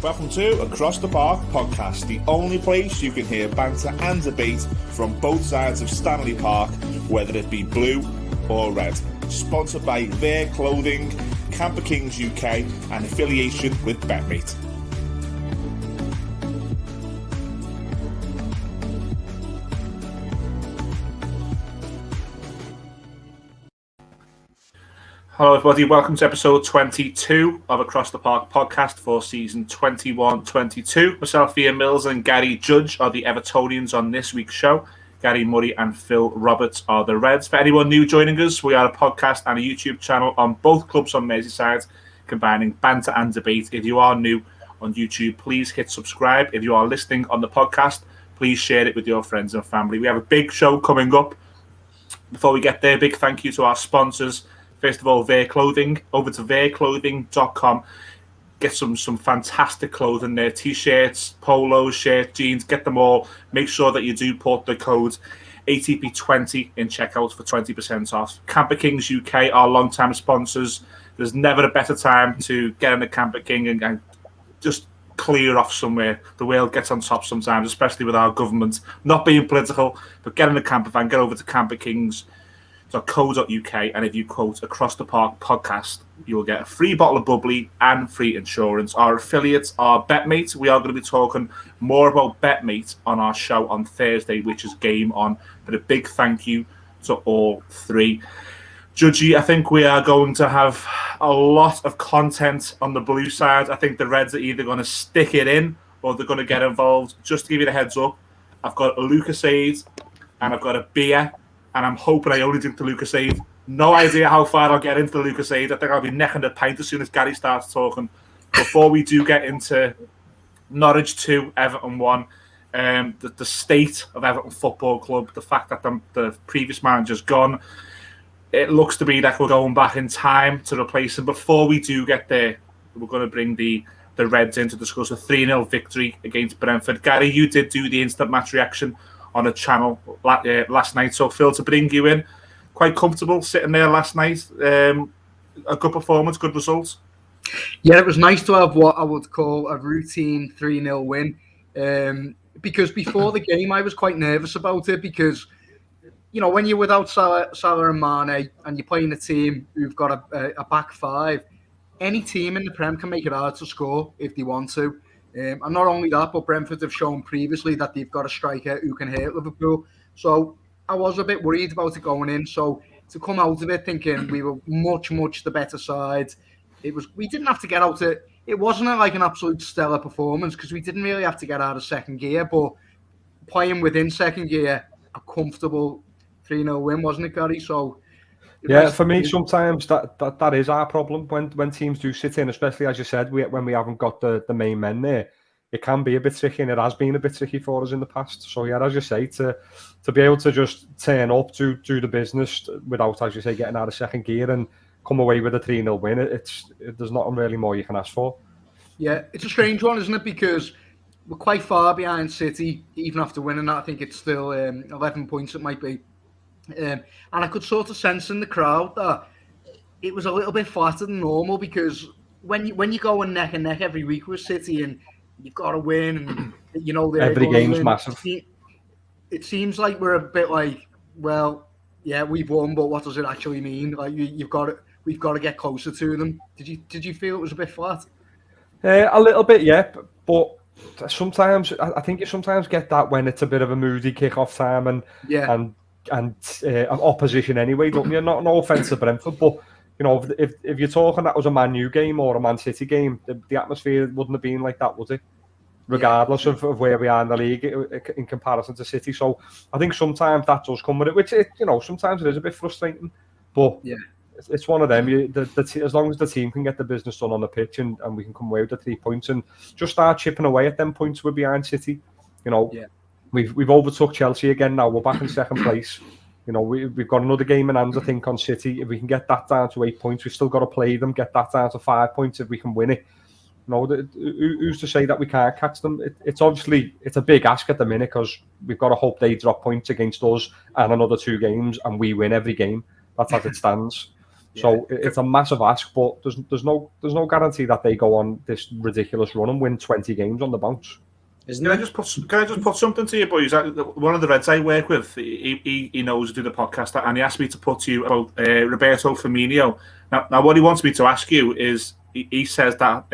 Welcome to Across the Park podcast, the only place you can hear banter and debate from both sides of Stanley Park, whether it be blue or red. Sponsored by Their Clothing, Camper Kings UK, and affiliation with BetMate. Hello everybody, welcome to episode 22 of Across the Park podcast for season 21-22. Myself, Ian Mills, and Gary Judge are the Evertonians on this week's show. Gary Murray and Phil Roberts are the Reds. For anyone new joining us, we are a podcast and a YouTube channel on both clubs on Merseyside, combining banter and debate. If you are new on YouTube, please hit subscribe. If you are listening on the podcast, please share it with your friends and family. We have a big show coming up. Before we get there, big thank you to our sponsors. First of all, Their Clothing. Over to theirclothing.com. Get some fantastic clothing there. T-shirts, polos, shirts, jeans. Get them all. Make sure that you do put the code ATP20 in checkout for 20% off. Camper Kings UK, our long-time sponsors. There's never a better time to get in the Camper King and just clear off somewhere. The world gets on top sometimes, especially with our government. Not being political, but get in the camper van. Get over to Camper Kings. .co.uk, and if you quote Across the Park podcast, you will get a free bottle of bubbly and free insurance. Our affiliates are BetMate. We are going to be talking more about BetMate on our show on Thursday, which is game on. But a big thank you to all three. Judgy, I think we are going to have a lot of content on the blue side. I think the Reds are either going to stick it in or they're going to get involved. Just to give you the heads up, I've got a Lucasade and I've got a beer. And I'm hoping I only drink the Lucasade. No idea how far I'll get into the Lucasade. I think I'll be necking the pint as soon as Gary starts talking. Before we do get into Norwich 2, Everton 1, the state of Everton Football Club, the fact that the previous manager's gone, it looks to be like we're going back in time to replace him. Before we do get there, we're going to bring the Reds in to discuss a 3-0 victory against Brentford. Gary, you did do the instant match reaction on a channel last night. So, Phil, to bring you in, quite comfortable sitting there last night. A good performance, good results. Yeah, it was nice to have what I would call a routine 3-0 win. Because before the game, I was quite nervous about it because, you know, when you're without Salah and Mane and you're playing a team who've got a back five, any team in the Prem can make it hard to score if they want to. And not only that, but Brentford have shown previously that they've got a striker who can hurt Liverpool. So I was a bit worried about it going in. So to come out of it thinking we were much, much the better side, we didn't have to get out to. It wasn't like an absolute stellar performance because we didn't really have to get out of second gear. But playing within second gear, a comfortable 3-0 win, wasn't it, Gary? So yeah, for me, sometimes that is our problem when teams do sit in, especially as you said, when we haven't got the main men there. It can be a bit tricky, and it has been a bit tricky for us in the past. So yeah, as you say, to be able to just turn up, do the business without, as you say, getting out of second gear and come away with a 3-0 win, there's not really more you can ask for. Yeah, it's a strange one, isn't it? Because we're quite far behind City, even after winning that. I think it's still 11 points it might be. And I could sort of sense in the crowd that it was a little bit flatter than normal because when you go neck and neck every week with City and you've got to win, and you know every game's massive. It seems like we're a bit like, well, yeah, we've won, but what does it actually mean? Like we've got to get closer to them. Did you feel it was a bit flat? A little bit, yeah, but sometimes I think you sometimes get that when it's a bit of a moody kick-off time and opposition anyway, don't you? No offence to Brentford, but you know, if you're talking that was a Man U game or a Man City game, the atmosphere wouldn't have been like that, would it? Regardless of where we are in the league in comparison to City. So I think sometimes that does come with it, which sometimes it is a bit frustrating, but yeah, it's one of them. As long as the team can get the business done on the pitch and we can come away with the 3 points and just start chipping away at them points we're behind City, you know. Yeah. We've overtook Chelsea again now. We're back in second place. You know, we've got another game in hand, I think, on City. If we can get that down to 8 points, we've still got to play them, get that down to 5 points if we can win it. You know, who's to say that we can't catch them? It's a big ask at the minute because we've got to hope they drop points against us and another 2 games and we win every game. That's as it stands. So it's a massive ask, but there's no guarantee that they go on this ridiculous run and win 20 games on the bounce. Can I just put something to you, boys? One of the Reds I work with, he knows to do the podcast, and he asked me to put to you about Roberto Firmino. Now, what he wants me to ask you is, he says that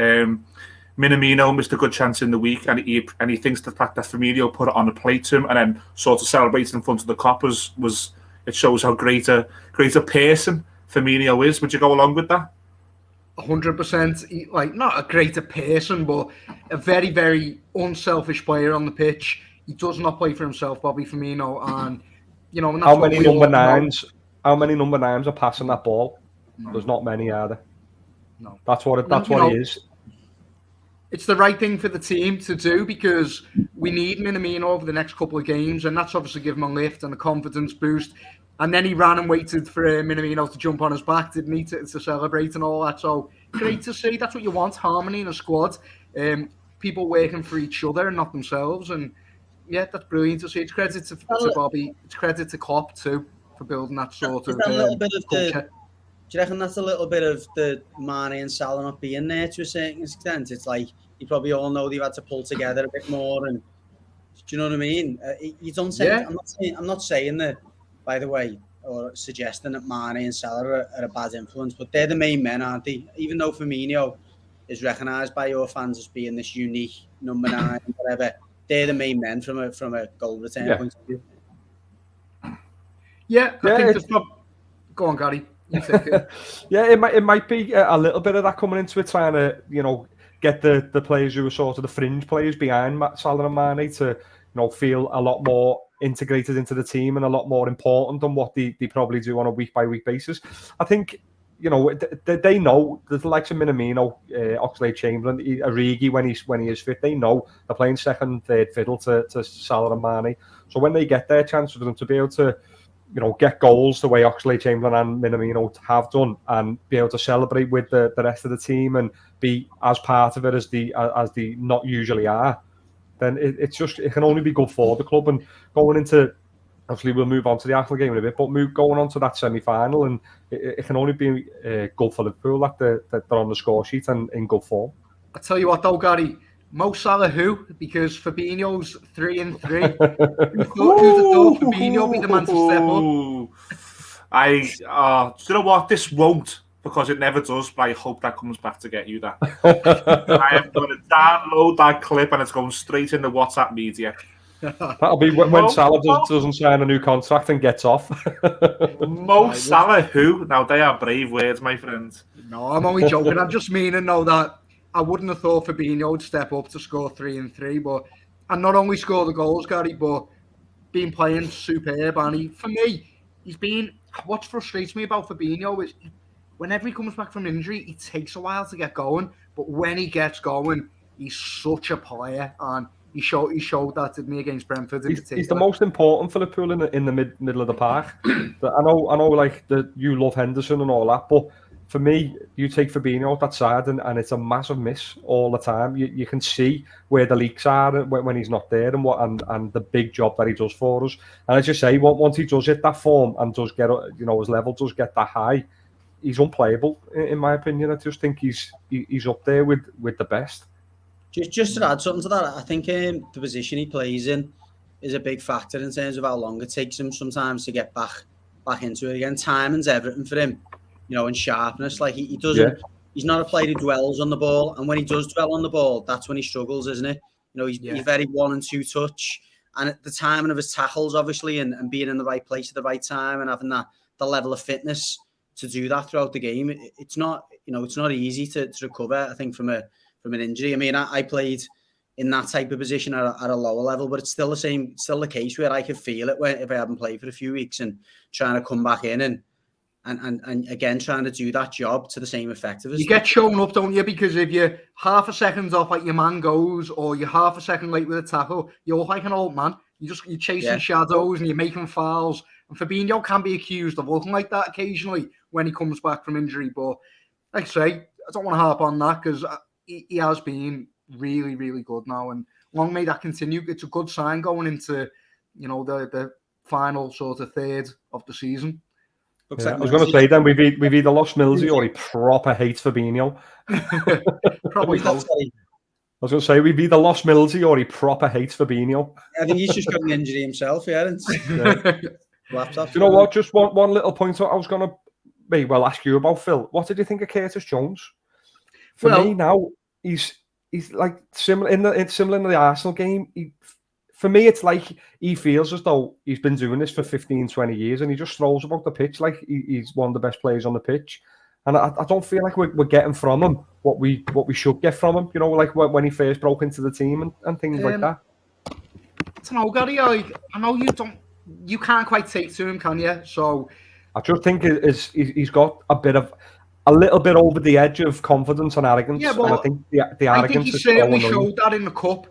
Minamino missed a good chance in the week, and he thinks the fact that Firmino put it on the plate to him and then sort of celebrated in front of the coppers was it shows how great a person Firmino is. Would you go along with that? 100%. Like, not a greater person, but a very, very unselfish player on the pitch. He does not play for himself, Bobby Firmino, and and that's how many number nines? How many number nines are passing that ball? No. There's not many, are there? No. That's what he is. It's the right thing for the team to do because we need Minamino over the next couple of games, and that's obviously give him a lift and a confidence boost. And then he ran and waited for Minamino to jump on his back, didn't he, to celebrate and all that. So great to see. That's what you want, harmony in a squad. People working for each other and not themselves. And yeah, that's brilliant to see. It's credit to Bobby. It's credit to Klopp too for building that sort of culture. Do you reckon that's a little bit of the Mane and Salah not being there to a certain extent? It's like you probably all know they've had to pull together a bit more. And do you know what I mean? You don't say. Yeah. I'm not saying that, by the way, or suggesting that Mane and Salah are a bad influence, but they're the main men, aren't they? Even though Firmino is recognised by your fans as being this unique number 9, whatever, they're the main men from a goal return point of view. Yeah, I think there's not. Go on, Gary. Yeah, it might be a little bit of that coming into it, trying to get the players who are sort of the fringe players behind Salah and Mane to feel a lot more integrated into the team and a lot more important than what they probably do on a week by week basis. I think they know the likes of Minamino, Oxlade-Chamberlain, Origi when he is fit. They know they're playing second, third fiddle to Salah and Mane. So when they get their chance for them to be able to get goals the way Oxlade-Chamberlain and Minamino have done, and be able to celebrate with the rest of the team and be as part of it as they not usually are, then it can only be good for the club. And going into, obviously we'll move on to the Arsenal game in a bit, but going on to that semi-final, and it can only be good for Liverpool that they're on the score sheet and in good form. I tell you what though, Gary, Mo Salah who? Because Fabinho's 3-3. Who'd have thought Fabinho be the man to step up? Do you know what? This won't, because it never does, but I hope that comes back to get you that. I am going to download that clip and it's going straight in the WhatsApp media. That'll be when Salah doesn't sign a new contract and gets off. Mo Salah who? Now, they are brave words, my friends. No, I'm only joking. I'm just meaning, though, that I wouldn't have thought Fabinho would step up to score 3-3, and not only score the goals, Gary, but been playing superb. And for me, what frustrates me about Fabinho is whenever he comes back from injury, it takes a while to get going. But when he gets going, he's such a player, and he showed that, didn't he, against Brentford? He's the most important for Liverpool in the middle of the park. I know, like you love Henderson and all that, but for me, you take Fabinho out that side and it's a massive miss all the time. You can see where the leaks are when he's not there and the big job that he does for us. And as you say, once he does hit that form and does get his level does get that high, he's unplayable in my opinion. I just think he's up there with the best. Just to add something to that, I think the position he plays in is a big factor in terms of how long it takes him sometimes to get back into it again. Timing's everything for him. And sharpness, like he doesn't. Yeah. He's not a player who dwells on the ball, and when he does dwell on the ball, that's when he struggles, isn't it? He's very 1 and 2 touch, and at the timing of his tackles, obviously, and being in the right place at the right time, and having the level of fitness to do that throughout the game, it's not easy to recover. I think from an injury. I mean, I played in that type of position at a lower level, but it's still the case where I could feel it if I haven't played for a few weeks and trying to come back in and again trying to do that job to the same effect. You get shown up, don't you? Because if you're half a second off, like your man goes, or you're half a second late with a tackle, you look like an old man. You're chasing shadows and you're making fouls. And Fabinho can be accused of looking like that occasionally when he comes back from injury. But like I say, I don't want to harp on that because he has been really, really good now, and long may that continue. It's a good sign going into the final sort of third of the season. I was going to say then we've either lost Millsy or he proper hates Fabinho. Probably both. I was going to say we've either lost Millsy or he proper hates Fabinho. I think he's just got an injury himself, laptop. You know what? Just one little point I was going to ask you about, Phil. What did you think of Curtis Jones? For me now, he's like similar in the Arsenal game. For me, it's like he feels as though he's been doing this for 15, 20 years and he just strolls about the pitch like he's one of the best players on the pitch. And I don't feel like we're getting from him what we should get from him, like when he first broke into the team and things like that. I don't know, Gary. I know you can't quite take to him, can you? So I just think he's got a little bit over the edge of confidence and arrogance. Yeah, well, and I think the arrogance. I think he certainly showed that in the cup.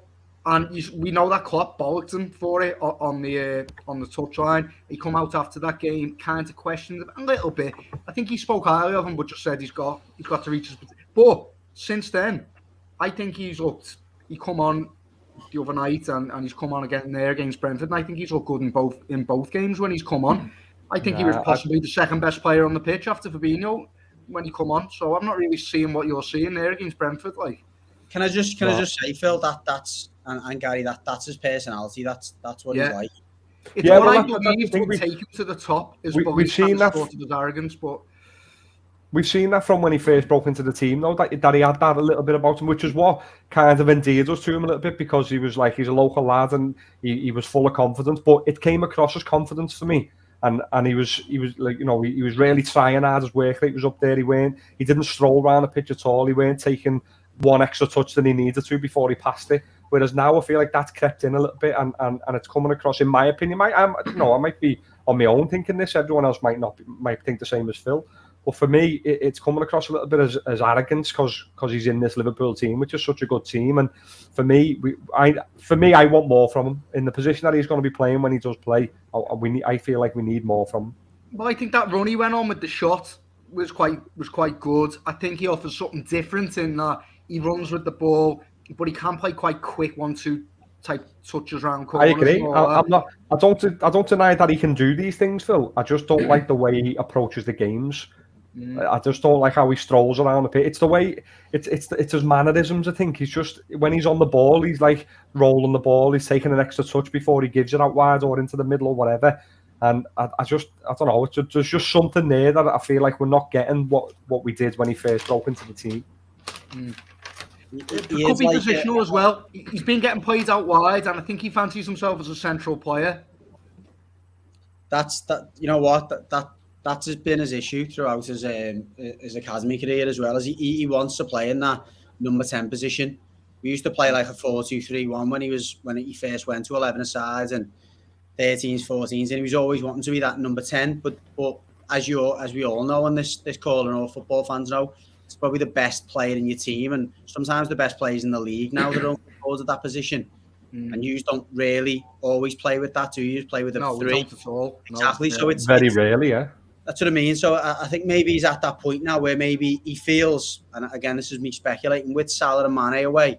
And we know that Klopp bollocked him for it on the touchline. He come out after that game, kind of questioned him a little bit. I think he spoke highly of him, but just said he's got to reach his. But since then, I think he's looked. He come on the other night, and he's come on again there against Brentford. And I think he's looked good in both games when he's come on. I think he was possibly the second best player on the pitch after Fabinho when he come on. So I'm not really seeing what you're seeing there against Brentford, like. Can I just say, Phil, that's and Gary, that's his personality. That's what he's like. It's what I believe would take him to the top. We've seen that sort of his arrogance, but we've seen that from when he first broke into the team, though, that he had that a little bit about him, which is what kind of endeared us to him a little bit because he was like he's a local lad and he was full of confidence, but it came across as confidence for me. And he was like he was really trying hard. His work rate was up there. He didn't stroll around the pitch at all. He weren't taking one extra touch than he needed to before he passed it. Whereas now I feel like that's crept in a little bit and it's coming across, in my opinion. I might be on my own thinking this. Everyone else might think the same as Phil. But for me, it's coming across a little bit as arrogance because he's in this Liverpool team, which is such a good team. And for me, I want more from him in the position that he's going to be playing when he does play. I feel like we need more from him. Well, I think that run he went on with the shot was quite good. I think he offers something different in that he runs with the ball, but he can play quite quick 1-2 type touches around corners. I agree. I don't deny that he can do these things, Phil. I just don't like the way he approaches the games. I just don't like how he strolls around the pitch. It's the way it's his mannerisms. I think he's just when he's on the ball, he's like rolling the ball. He's taking an extra touch before he gives it out wide or into the middle or whatever. And I don't know. There's just something there that I feel like we're not getting what we did when he first broke into the team. It could be positional as well. He's been getting played out wide, and I think he fancies himself as a central player. That's that. You know what? That's been his issue throughout his academy career as well. As he wants to play in that number 10 position. We used to play like a 4-2-3-1 when he first went to 11-a-side and 13s, 14s, and he was always wanting to be that number 10. But as we all know, and this call and all football fans know, it's probably the best player in your team, and sometimes the best players in the league now that are towards that position. And you don't really always play with that, do you? Play with a 3. Not at all. Exactly. No, so it's very rarely, yeah. That's what I mean. So I think maybe he's at that point now where maybe he feels, and again, this is me speculating, with Salah and Mane away,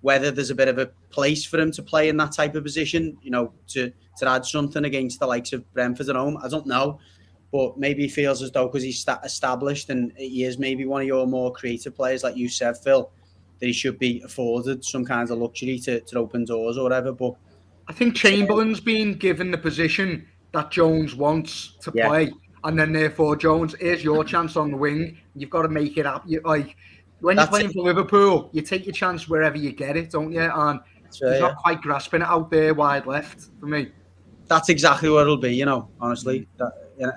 whether there's a bit of a place for him to play in that type of position, to add something against the likes of Brentford at home. I don't know. But maybe he feels as though because he's established and he is maybe one of your more creative players, like you said, Phil, that he should be afforded some kind of luxury to open doors or whatever. But I think Chamberlain's been given the position that Jones wants to play. And then therefore, Jones, here's your chance on the wing. You've got to make it up. When you're playing for Liverpool, you take your chance wherever you get it, don't you? And he's not quite grasping it out there wide left for me. That's exactly what it'll be, honestly.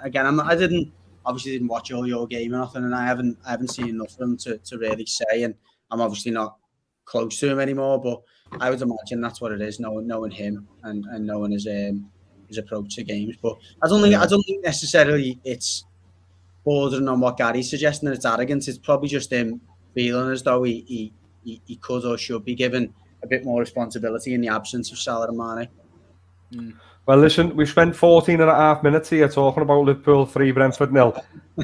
Again, I didn't watch all your game or nothing, and I haven't seen enough of him to really say, and I'm obviously not close to him anymore, but I would imagine that's what it is, knowing him and knowing his approach to games. But I don't think necessarily it's bordering on what Gary's suggesting that it's arrogance. It's probably just him feeling as though he could or should be given a bit more responsibility in the absence of Salah and Mane. Well, listen, we've spent 14 and a half minutes here talking about Liverpool 3, Brentford 0.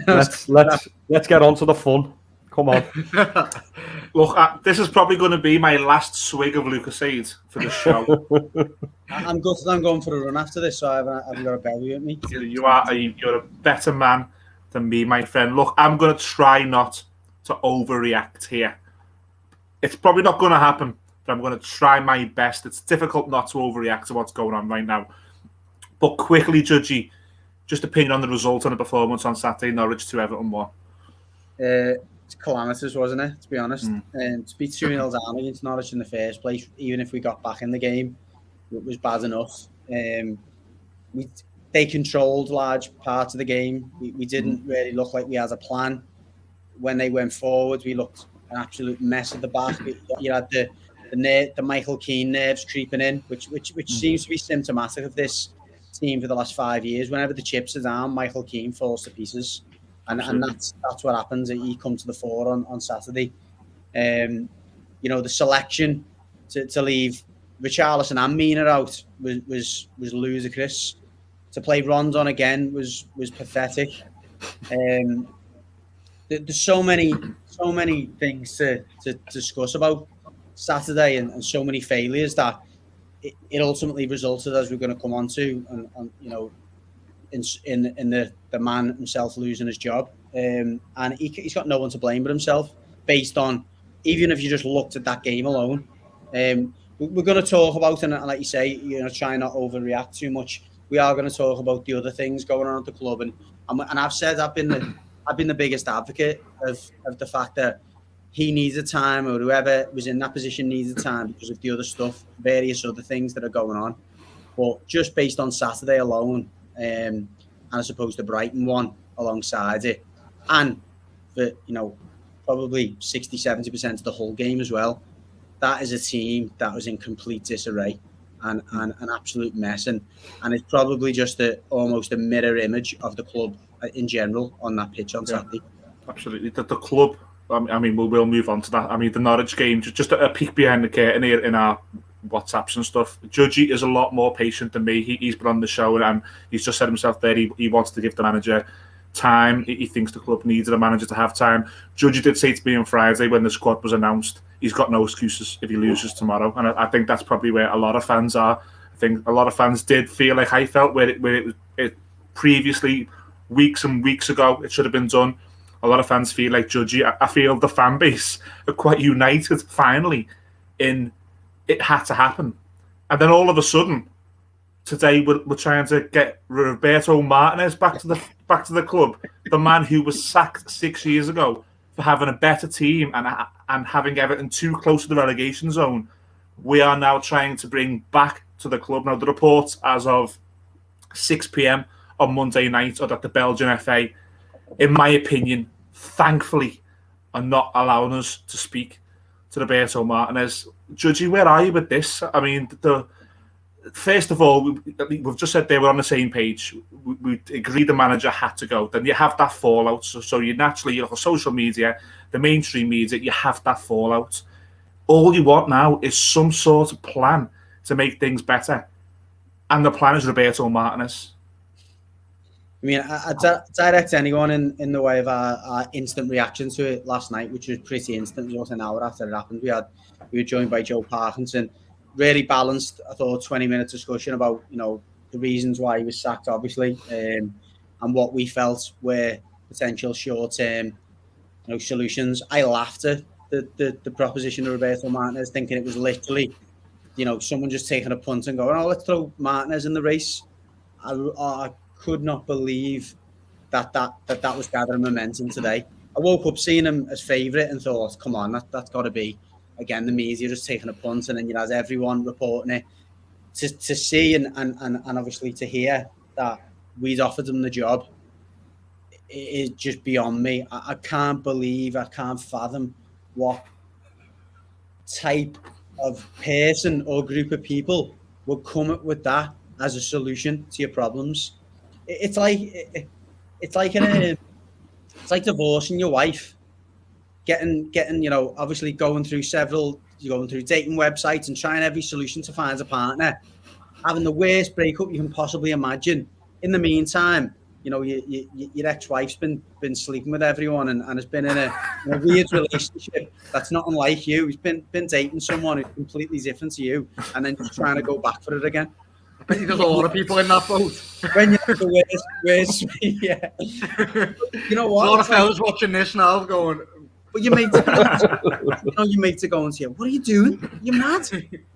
Let's get on to the fun. Come on. Look, this is probably going to be my last swig of Lucasade for the show. I'm good. I'm going for a run after this, so I haven't got a belly with me. You're a better man than me, my friend. Look, I'm going to try not to overreact here. It's probably not going to happen, but I'm going to try my best. It's difficult not to overreact to what's going on right now. But quickly, Judgy, just opinion on the result and the performance on Saturday, Norwich 2, Everton 1. It's calamitous, wasn't it, to be honest? To be 2-0 down against Norwich in the first place, even if we got back in the game, it was bad enough. They controlled large parts of the game. We didn't really look like we had a plan. When they went forward, we looked an absolute mess at the back. You had the Michael Keane nerves creeping in, which seems to be symptomatic of this team for the last 5 years. Whenever the chips are down, Michael Keane falls to pieces, and that's what happens. He comes to the fore on Saturday. The selection to leave Richarlison and Mina out was ludicrous. To play Rondon again was pathetic. There's so many things to discuss about Saturday and so many failures that it ultimately resulted, as we're going to come on to, in the man himself losing his job. And he's got no one to blame but himself, based on, even if you just looked at that game alone. We're going to talk about, and like you say, try not overreact too much. We are going to talk about the other things going on at the club, and I've said I've been the biggest advocate of the fact that he needs time, or whoever was in that position needs time, because of the other stuff, various other things that are going on. But just based on Saturday alone, and I suppose the Brighton one alongside it, and for probably 60-70% of the whole game as well, that is a team that was in complete disarray and an absolute mess, and it's probably just almost a mirror image of the club in general on that pitch on Saturday. Absolutely. The club, I mean, we'll move on to that. I mean, the Norwich game, just a peek behind the curtain here in our WhatsApps and stuff. Judgy is a lot more patient than me. He's been on the show, and he's just said himself there he wants to give the manager time. He thinks the club needed a manager to have time. Judgy did say to me on Friday when the squad was announced, he's got no excuses if he loses tomorrow. And I think that's probably where a lot of fans are. I think a lot of fans did feel like I felt where it was previously, weeks and weeks ago, it should have been done. A lot of fans feel like Judgy. I feel the fan base are quite united finally in it had to happen. And then all of a sudden, today we're trying to get Roberto Martinez back to the club, the man who was sacked 6 years ago for having a better team and having Everton too close to the relegation zone. We are now trying to bring back to the club. Now, the reports as of 6 p.m. on Monday night are that the Belgian FA, in my opinion, thankfully, are not allowing us to speak to Roberto Martinez. Judgy, where are you with this? I mean, first of all, we've just said they were on the same page. We agreed the manager had to go. Then you have that fallout. So you naturally, look at social media, the mainstream media, you have that fallout. All you want now is some sort of plan to make things better. And the plan is Roberto Martinez. I mean, I direct anyone in the way of our instant reaction to it last night, which was pretty instant. It was an hour after it happened. We were joined by Joe Parkinson. Really balanced, I thought, 20-minute discussion about the reasons why he was sacked, obviously, and what we felt were potential short-term solutions. I laughed at the proposition of Roberto Martinez, thinking it was literally someone just taking a punt and going, let's throw Martinez in the race. I could not believe that was gathering momentum today. I woke up seeing him as favourite and thought, come on, that's got to be, again, the media just taking a punt, and then has everyone reporting it. To see and obviously to hear that we'd offered him the job is just beyond me. I can't fathom what type of person or group of people would come up with that as a solution to your problems. It's like divorcing your wife, getting obviously going through dating websites and trying every solution to find a partner, having the worst breakup you can possibly imagine. In the meantime, your ex-wife's been sleeping with everyone and has been in a weird relationship that's not unlike you. He's been dating someone who's completely different to you, and then just trying to go back for it again. There's a lot of people in that boat. When you're like, where's yeah. You know what? A lot of fellas watching this now going, but your mates, your mates are going to you, what are you doing? You're mad.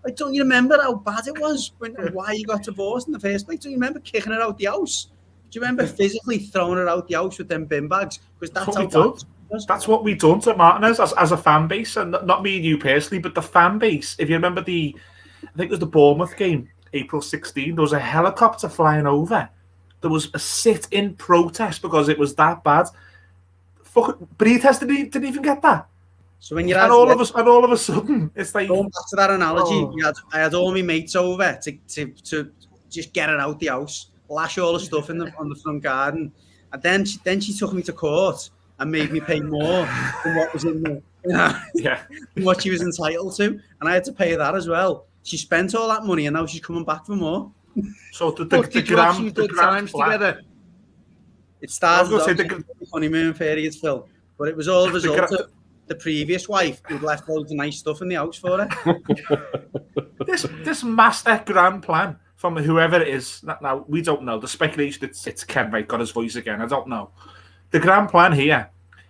Like, don't you remember how bad it was why you got divorced in the first place? Don't you remember kicking her out the house? Do you remember physically throwing her out the house with them bin bags? Because that's how bad it was. That's what we done to Martinez as a fan base, and not me and you personally, but the fan base. If you remember I think it was the Bournemouth game, April 16, there was a helicopter flying over. There was a sit-in protest because it was that bad. Benitez didn't even get that. So when you're all of a sudden, it's like going back to that analogy. I had all my mates over to just get her out the house, lash all the stuff on the front garden, and then she took me to court and made me pay more than what was in the than what she was entitled to, and I had to pay that as well. She spent all that money, and now she's coming back for more. So the good times together. It started off the honeymoon period, Phil, but it was all a result of the previous wife who'd left loads of nice stuff in the house for her. this master grand plan from whoever it is, now we don't know. The speculation it's Ken, right? Got his voice again. I don't know. The grand plan here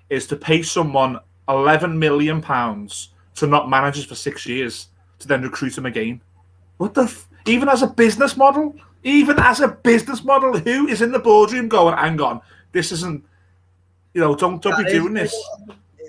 is to pay someone £11 million to not manage us for 6 years to then recruit him again. What the? Even as a business model, who is in the boardroom going, hang on, this isn't, don't be doing this.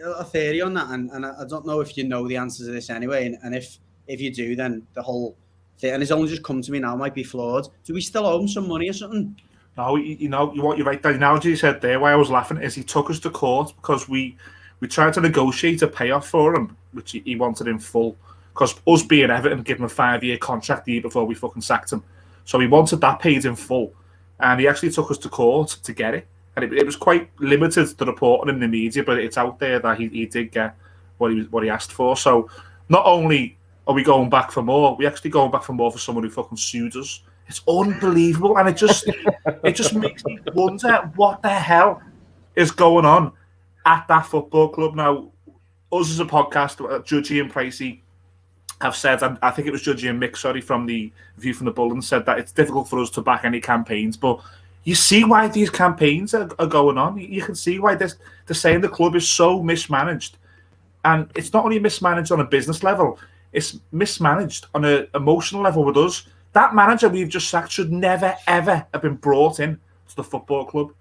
A theory on that, and I don't know if you know the answer to this anyway, and if you do, then the whole thing, and it's only just come to me now, might be flawed. Do we still owe him some money or something? No, you're right. The analogy you said there, why I was laughing, is he took us to court because we tried to negotiate a payoff for him, which he wanted in full. Because us being Everton, give him a 5-year contract the year before we fucking sacked him. So he wanted that paid in full. And he actually took us to court to get it. And it was quite limited, the reporting in the media, but it's out there that he did get what he asked for. So not only are we going back for more, we're actually going back for more for someone who fucking sued us. It's unbelievable. And it just makes me wonder what the hell is going on at that football club. Now, us as a podcast, Judgy and Pricey, have said, and I think it was Judgy and Mick, from the View from the Bullens, said that it's difficult for us to back any campaigns, but you see why these campaigns are going on. You can see why they're saying the club is so mismanaged. And it's not only mismanaged on a business level, it's mismanaged on an emotional level with us. That manager we've just sacked should never, ever have been brought in to the football club.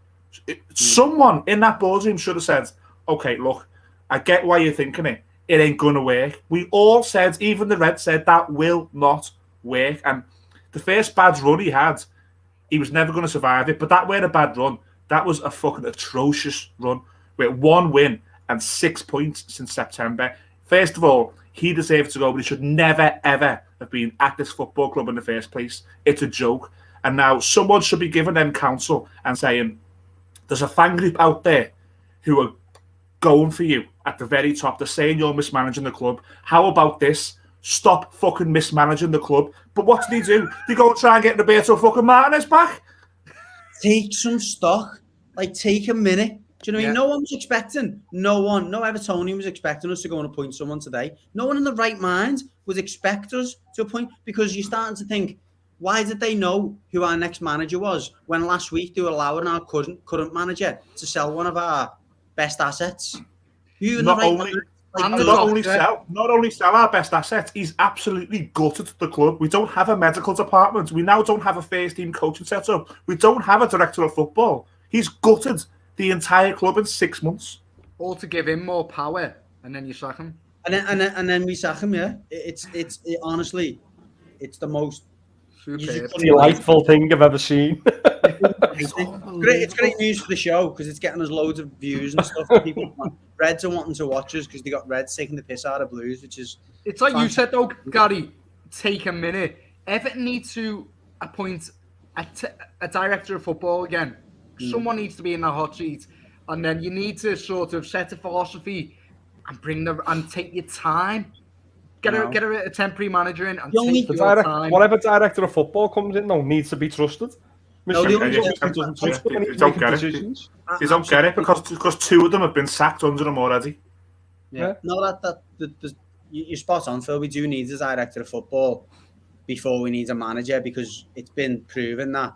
Someone in that boardroom should have said, okay, look, I get why you're thinking it. It ain't going to work. We all said, even the Reds said, that will not work. And the first bad run he had, he was never going to survive it. But that weren't a bad run. That was a fucking atrocious run with 1 win and 6 points since September. First of all, he deserves to go, but he should never, ever have been at this football club in the first place. It's a joke. And now someone should be giving them counsel and saying, there's a fan group out there who are going for you at the very top. They're saying you're mismanaging the club. How about this? Stop fucking mismanaging the club. But what do? They go and try and get Roberto fucking Martinez back? Take some stock. Like, take a minute. Do you know what I mean? No one was expecting. No Evertonian was expecting us to go and appoint someone today. No one in the right mind would expect us to appoint, because you're starting to think, why did they know who our next manager was when last week they were allowing our current manager to sell one of our best assets? Not only sell our best assets, he's absolutely gutted the club. We don't have a medical department. We now don't have a first team coaching setup. We don't have a director of football. He's gutted the entire club in 6 months. All to give him more power, and then you sack him. And then we sack him. Yeah, honestly, it's the most delightful thing I've ever seen. It's great news for the show because it's getting us loads of views and stuff. People, Reds are wanting to watch us because they got Reds taking the piss out of Blues, which is. It's like you said though, Gary. Take a minute. Everton needs to appoint a director of football again. Someone needs to be in the hot seat, and then you need to sort of set a philosophy and take your time. Get a temporary manager in and take your time. Whatever director of football comes in, needs to be trusted. He don't get it because 2 of them have been sacked under him already. Yeah. No, you're spot on, Phil. We do need a director of football. before we need a manager, because it's been proven that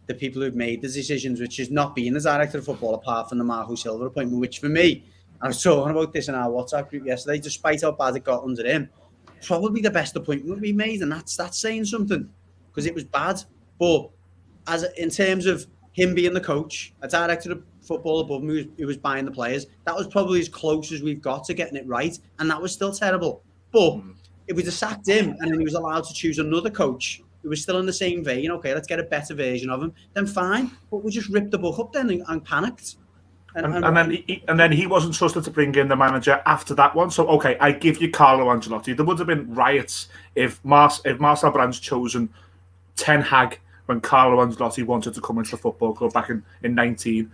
the people who've made the decisions, which is not being the director of football, apart from the Marco Silva appointment, which for me, I was talking about this in our WhatsApp group yesterday, despite how bad it got under him, probably the best appointment we made, and that's saying something, because it was bad. But in terms of him being the coach, a director of football above him who was buying the players, that was probably as close as we've got to getting it right, and that was still terrible. But if we just sacked him and then he was allowed to choose another coach who was still in the same vein, okay, let's get a better version of him, then fine. But we just ripped the book up then and panicked. And then he wasn't trusted to bring in the manager after that one. So, okay, I give you Carlo Ancelotti. There would have been riots if Marcel Brand's chosen Ten Hag when Carlo Ancelotti wanted to come into the football club back in 19.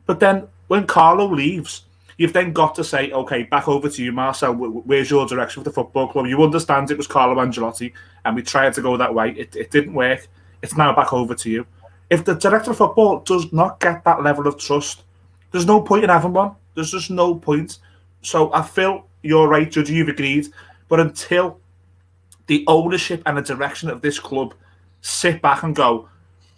But then when Carlo leaves, you've then got to say, okay, back over to you, Marcel. Where's your direction for the football club? You understand it was Carlo Ancelotti, and we tried to go that way. It didn't work. It's now back over to you. If the director of football does not get that level of trust, there's no point in having one. There's just no point. So I feel you're right, Judge, you've agreed. But until the ownership and the direction of this club sit back and go,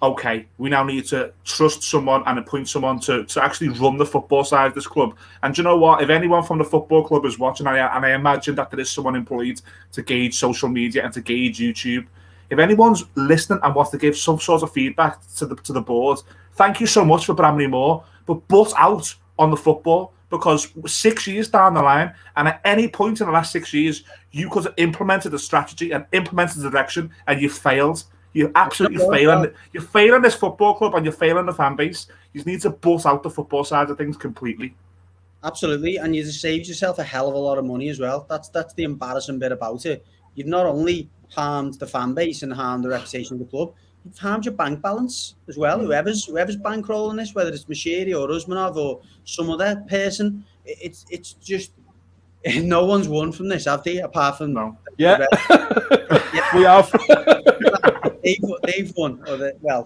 okay, we now need to trust someone and appoint someone to actually run the football side of this club. And do you know what? If anyone from the football club is watching, and I imagine that there is someone employed to gauge social media and to gauge YouTube, if anyone's listening and wants to give some sort of feedback to the board, thank you so much for Bramley Moore, but butt out on the football, because 6 years down the line, and at any point in the last 6 years, you could have implemented a strategy and implemented a direction, and you failed. You absolutely failed. You're failing this football club, and you're failing the fan base. You need to butt out the football side of things completely. Absolutely, and you just saved yourself a hell of a lot of money as well. That's the embarrassing bit about it. You've not only harmed the fan base and harmed the reputation of the club, you've harmed your bank balance as well. Whoever's bankrolling this, whether it's Mashiri or Usmanov or some other person, it's just no one's won from this, have they? Apart from we have. They've won.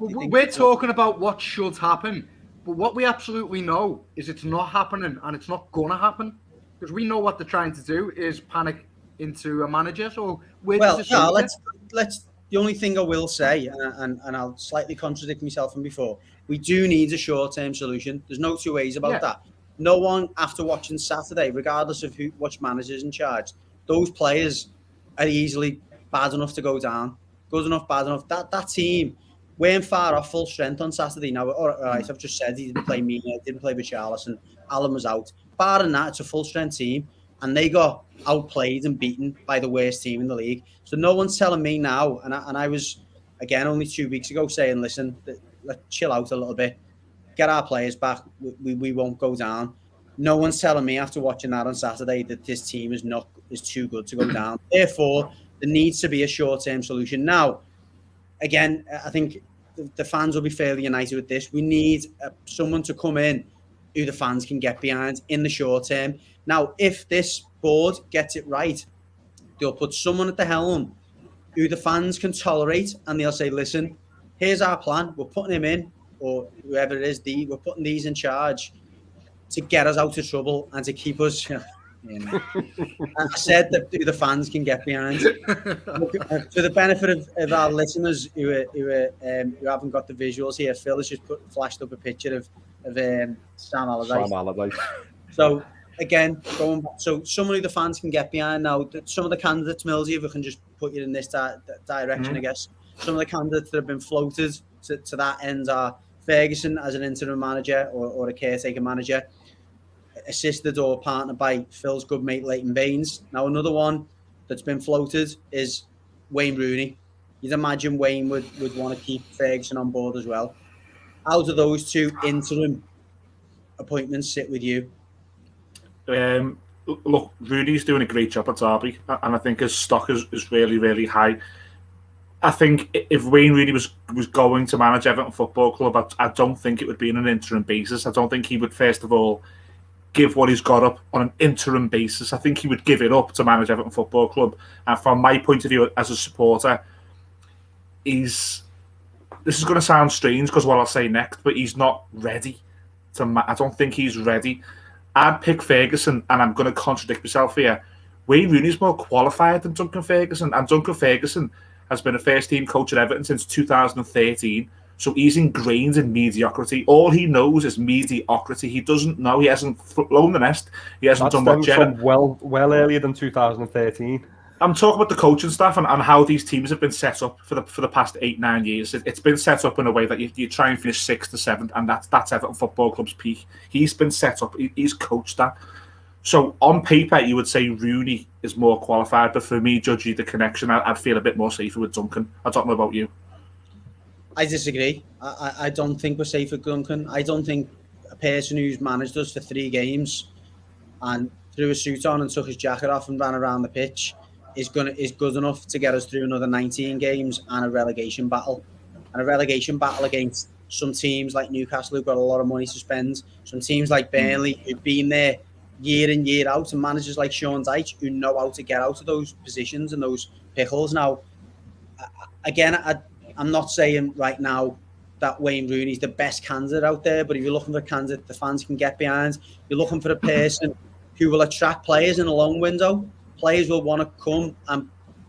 We're talking about what should happen, but what we absolutely know is it's not happening, and it's not going to happen, because we know what they're trying to do is panic into a manager. So let's. The only thing I will say, and I'll slightly contradict myself from before, we do need a short-term solution. There's no two ways about that. No one, after watching Saturday, regardless of which manager's in charge, those players are easily bad enough to go down. Good enough, bad enough. That team weren't far off full strength on Saturday. Now, all right, I've just said he didn't play Mina, didn't play Richarlison, Alan was out. Barring that, it's a full-strength team, and they got outplayed and beaten by the worst team in the league. So no one's telling me now, and I was, again, only 2 weeks ago saying, listen, let's chill out a little bit, get our players back, we won't go down. No one's telling me after watching that on Saturday that this team is too good to go down. Therefore, there needs to be a short-term solution. Now, again, I think the fans will be fairly united with this. We need someone to come in who the fans can get behind in the short term. Now, if this board gets it right, they'll put someone at the helm who the fans can tolerate, and they'll say, listen, here's our plan. We're putting him in, or whoever it is, we're putting these in charge to get us out of trouble and to keep us... I said that the fans can get behind. For the benefit of our listeners who haven't got the visuals here, Phil has just flashed up a picture of Sam Allardyce. So again, someone who the fans can get behind. Now, some of the candidates, Millsy, if we can just put you in this direction, I guess. Some of the candidates that have been floated to that end are Ferguson as an interim manager or a caretaker manager, assisted or partnered by Phil's good mate Leighton Baines. Now, another one that's been floated is Wayne Rooney. You'd imagine Wayne would want to keep Ferguson on board as well. How do those two interim appointments sit with you? Look, Rooney's doing a great job at Derby, and I think his stock is really, really high. I think if Wayne Rooney was going to manage Everton Football Club, I don't think it would be on an interim basis. I don't think he would, first of all, give what he's got up on an interim basis. I think he would give it up to manage Everton Football Club. And from my point of view as a supporter, this is going to sound strange because what I'll say next, but he's not ready. I don't think he's ready. I'd pick Ferguson, and I'm going to contradict myself here. Wayne Rooney's more qualified than Duncan Ferguson, and Duncan Ferguson has been a first-team coach at Everton since 2013. So he's ingrained in mediocrity. All he knows is mediocrity. He doesn't know. He hasn't flown the nest. He hasn't done what from well earlier than 2013. I'm talking about the coaching staff and how these teams have been set up for the past 8-9 years. It's been set up in a way that you try and finish 6th to 7th, and that's Everton Football Club's peak. He's been set up. He's coached that. So on paper, you would say Rooney is more qualified, but for me, judging the connection, I'd feel a bit more safer with Duncan. I don't know about you. I disagree. I don't think we're safe with Duncan. I don't think a person who's managed us for 3 games and threw a suit on and took his jacket off and ran around the pitch is good enough to get us through another 19 games and a relegation battle. And a relegation battle against some teams like Newcastle who've got a lot of money to spend, some teams like Burnley who've been there year in, year out, and managers like Sean Dyche who know how to get out of those positions and those pickles. Now, again, I'm not saying right now that Wayne Rooney's the best candidate out there, but if you're looking for a candidate the fans can get behind, you're looking for a person who will attract players in a long window. Players will want to come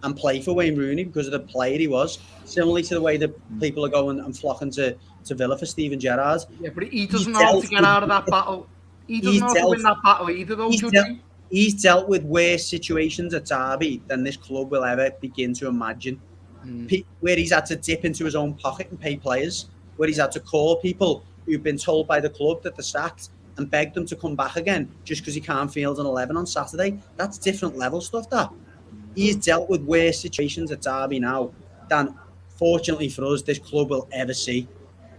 and play for Wayne Rooney because of the player he was, similarly to the way that people are going and flocking to Villa for Steven Gerrard. Yeah, but he doesn't know how to get out of that battle. He doesn't know how to win that battle either, though, he's dealt with worse situations at Derby than this club will ever begin to imagine. Where he's had to dip into his own pocket and pay players, where he's had to call people who've been told by the club that they're sacked and beg them to come back again just because he can't field an 11 on Saturday. That's different level stuff, that. He's dealt with worse situations at Derby now than, fortunately for us, this club will ever see.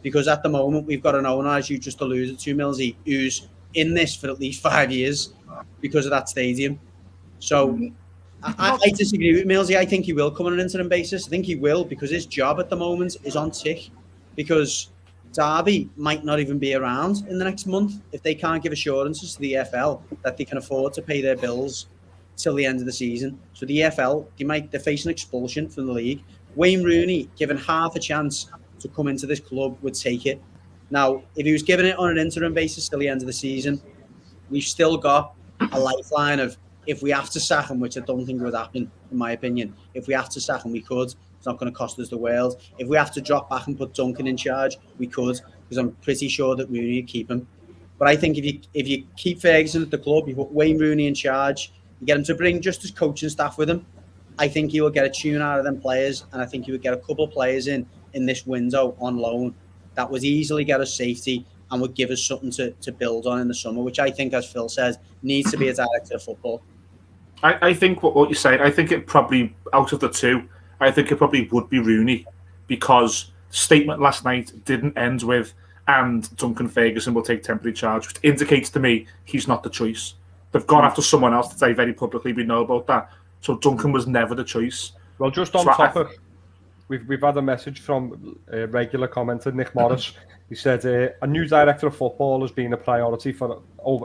Because at the moment, we've got an owner, as you just alluded to, Millsy, who's in this for at least 5 years because of that stadium. So I disagree with Millsy. I think he will come on an interim basis. I think he will because his job at the moment is on tick. Because Derby might not even be around in the next month if they can't give assurances to the EFL that they can afford to pay their bills till the end of the season. So the EFL, they're facing expulsion from the league. Wayne Rooney, given half a chance to come into this club, would take it. Now, if he was given it on an interim basis till the end of the season, we've still got a lifeline of, if we have to sack him, which I don't think would happen, in my opinion. If we have to sack him, we could. It's not going to cost us the world. If we have to drop back and put Duncan in charge, we could, because I'm pretty sure that Rooney would keep him. But I think if you keep Ferguson at the club, you put Wayne Rooney in charge, you get him to bring just his coaching staff with him, I think he will get a tune out of them players, and I think he would get a couple of players in this window on loan that would easily get us safety and would give us something to build on in the summer, which I think, as Phil says, needs to be a director of football. I think what you're saying, I think it probably, out of the two, I think it probably would be Rooney, because the statement last night didn't end with, and Duncan Ferguson will take temporary charge, which indicates to me he's not the choice. They've gone after someone else today very publicly, we know about that. So Duncan was never the choice. Well, just on topic, we've had a message from a regular commenter, Nick Morris. He said a new director of football has been a priority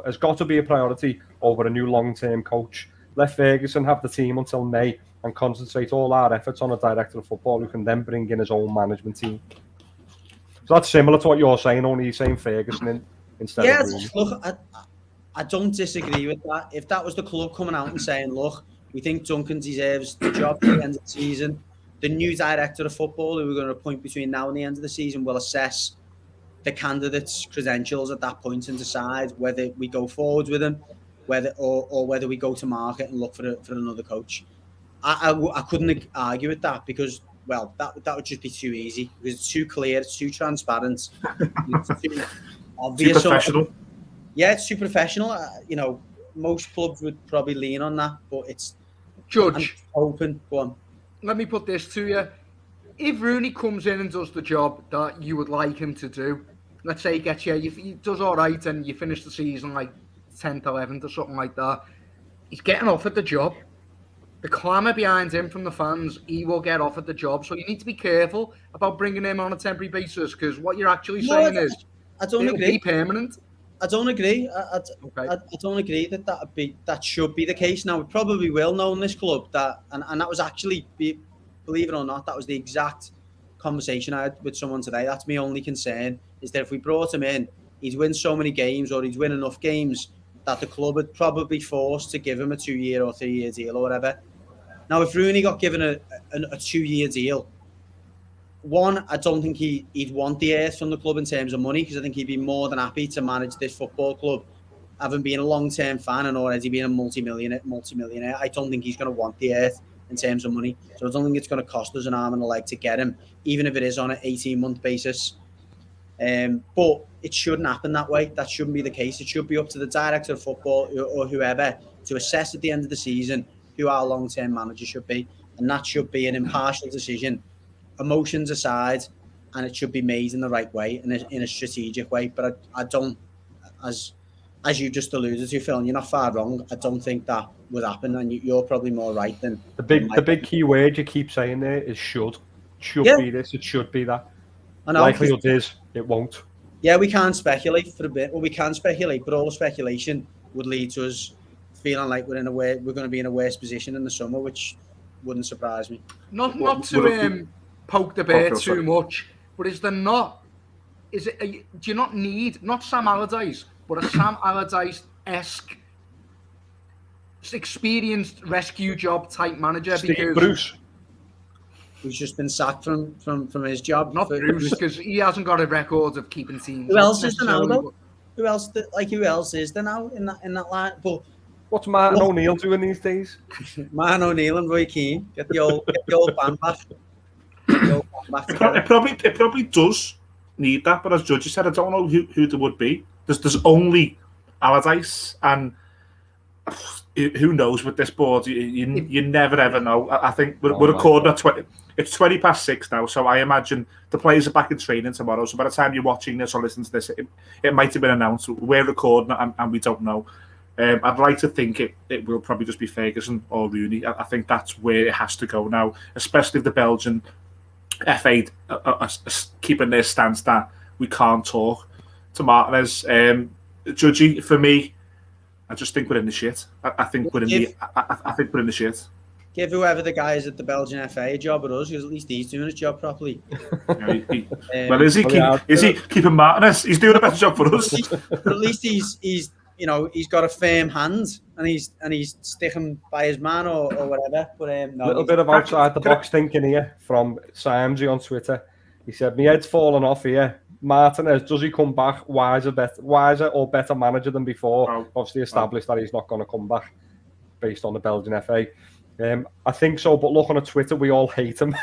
has got to be a priority over a new long-term coach. Let Ferguson have the team until May and concentrate all our efforts on a director of football who can then bring in his own management team. So that's similar to what you're saying, only you're saying Ferguson instead of Rooney. Look, I don't disagree with that. If that was the club coming out and saying, look, we think Duncan deserves the job at the end of the season, the new director of football who we're going to appoint between now and the end of the season will assess the candidate's credentials at that point and decide whether we go forward with him, whether we go to market and look for another coach. I couldn't argue with that because, well, that would just be too easy because it's too clear, it's too transparent, it's too obvious. Too professional. Yeah, it's too professional. Most clubs would probably lean on that, but it's Judge. Open. Go on. Let me put this to you. If Rooney comes in and does the job that you would like him to do, let's say he gets you, he does all right and you finish the season like 10th, 11th or something like that, he's getting offered the job. The clamour behind him from the fans, he will get offered the job. So you need to be careful about bringing him on a temporary basis because what you're actually saying is I don't it'll agree. be permanent. I don't agree. I don't agree that should be the case. Now, we probably will know in this club that, and that was actually, believe it or not, that was the exact conversation I had with someone today. That's my only concern, is that if we brought him in, he'd win so many games or he'd win enough games that the club would probably be forced to give him a 2-year or 3-year deal or whatever. Now, if Rooney got given a 2-year deal, one, I don't think he'd want the earth from the club in terms of money, because I think he'd be more than happy to manage this football club. Having been a long-term fan and already been a multi-millionaire, I don't think he's going to want the earth in terms of money. So I don't think it's going to cost us an arm and a leg to get him, even if it is on an 18-month basis. But it shouldn't happen that way. That shouldn't be the case. It should be up to the director of football or whoever to assess at the end of the season who our long-term manager should be. And that should be an impartial decision, emotions aside, and it should be made in the right way, in a strategic way. But I don't, as you just alluded to, Phil, and you're not far wrong, I don't think that would happen, and you're probably more right than... The big key word you keep saying there is should. Should be this, it should be that. I know, likelihood is it won't. Yeah, we can't speculate for a bit. Well, we can speculate, but all the speculation would lead to us feeling like we're going to be in a worse position in the summer, which wouldn't surprise me. Not to poke the bear too much, but do you not need, not Sam Allardyce, but a Sam Allardyce-esque experienced rescue job type manager? Steve Bruce, who's just been sacked from his job. Not Bruce, because he hasn't got a record of keeping teams. Who else is there now, though? Who else is there now in that line? But what's Martin O'Neill doing these days? Martin O'Neill and Roy Keane. Get the old band back. It probably does need that, but as Judge said, I don't know who there would be. There's only Allardyce, and who knows with this board? You never ever know. I think we're recording at 20. It's 20 past 6 now, so I imagine the players are back in training tomorrow. So by the time you're watching this or listening to this, it might have been announced. We're recording and we don't know. I'd like to think it will probably just be Ferguson or Rooney. I think that's where it has to go now, especially if the Belgian FA are keeping their stance that we can't talk to Martinez. Judgy, for me, I just think we're in the shit. I think we're in the shit. Give whoever the guy is at the Belgian FA a job at us, because at least he's doing his job properly. Well, is he keeping Martinez? He's doing a better job for us. But at least he's got a firm hand and he's sticking by his man or whatever. But a little bit of outside the box thinking here from Simesy on Twitter. He said, "My head's falling off here. Martinez, does he come back wiser or better manager than before?" Obviously established that he's not going to come back based on the Belgian FA. I think so, but look, on Twitter, we all hate him.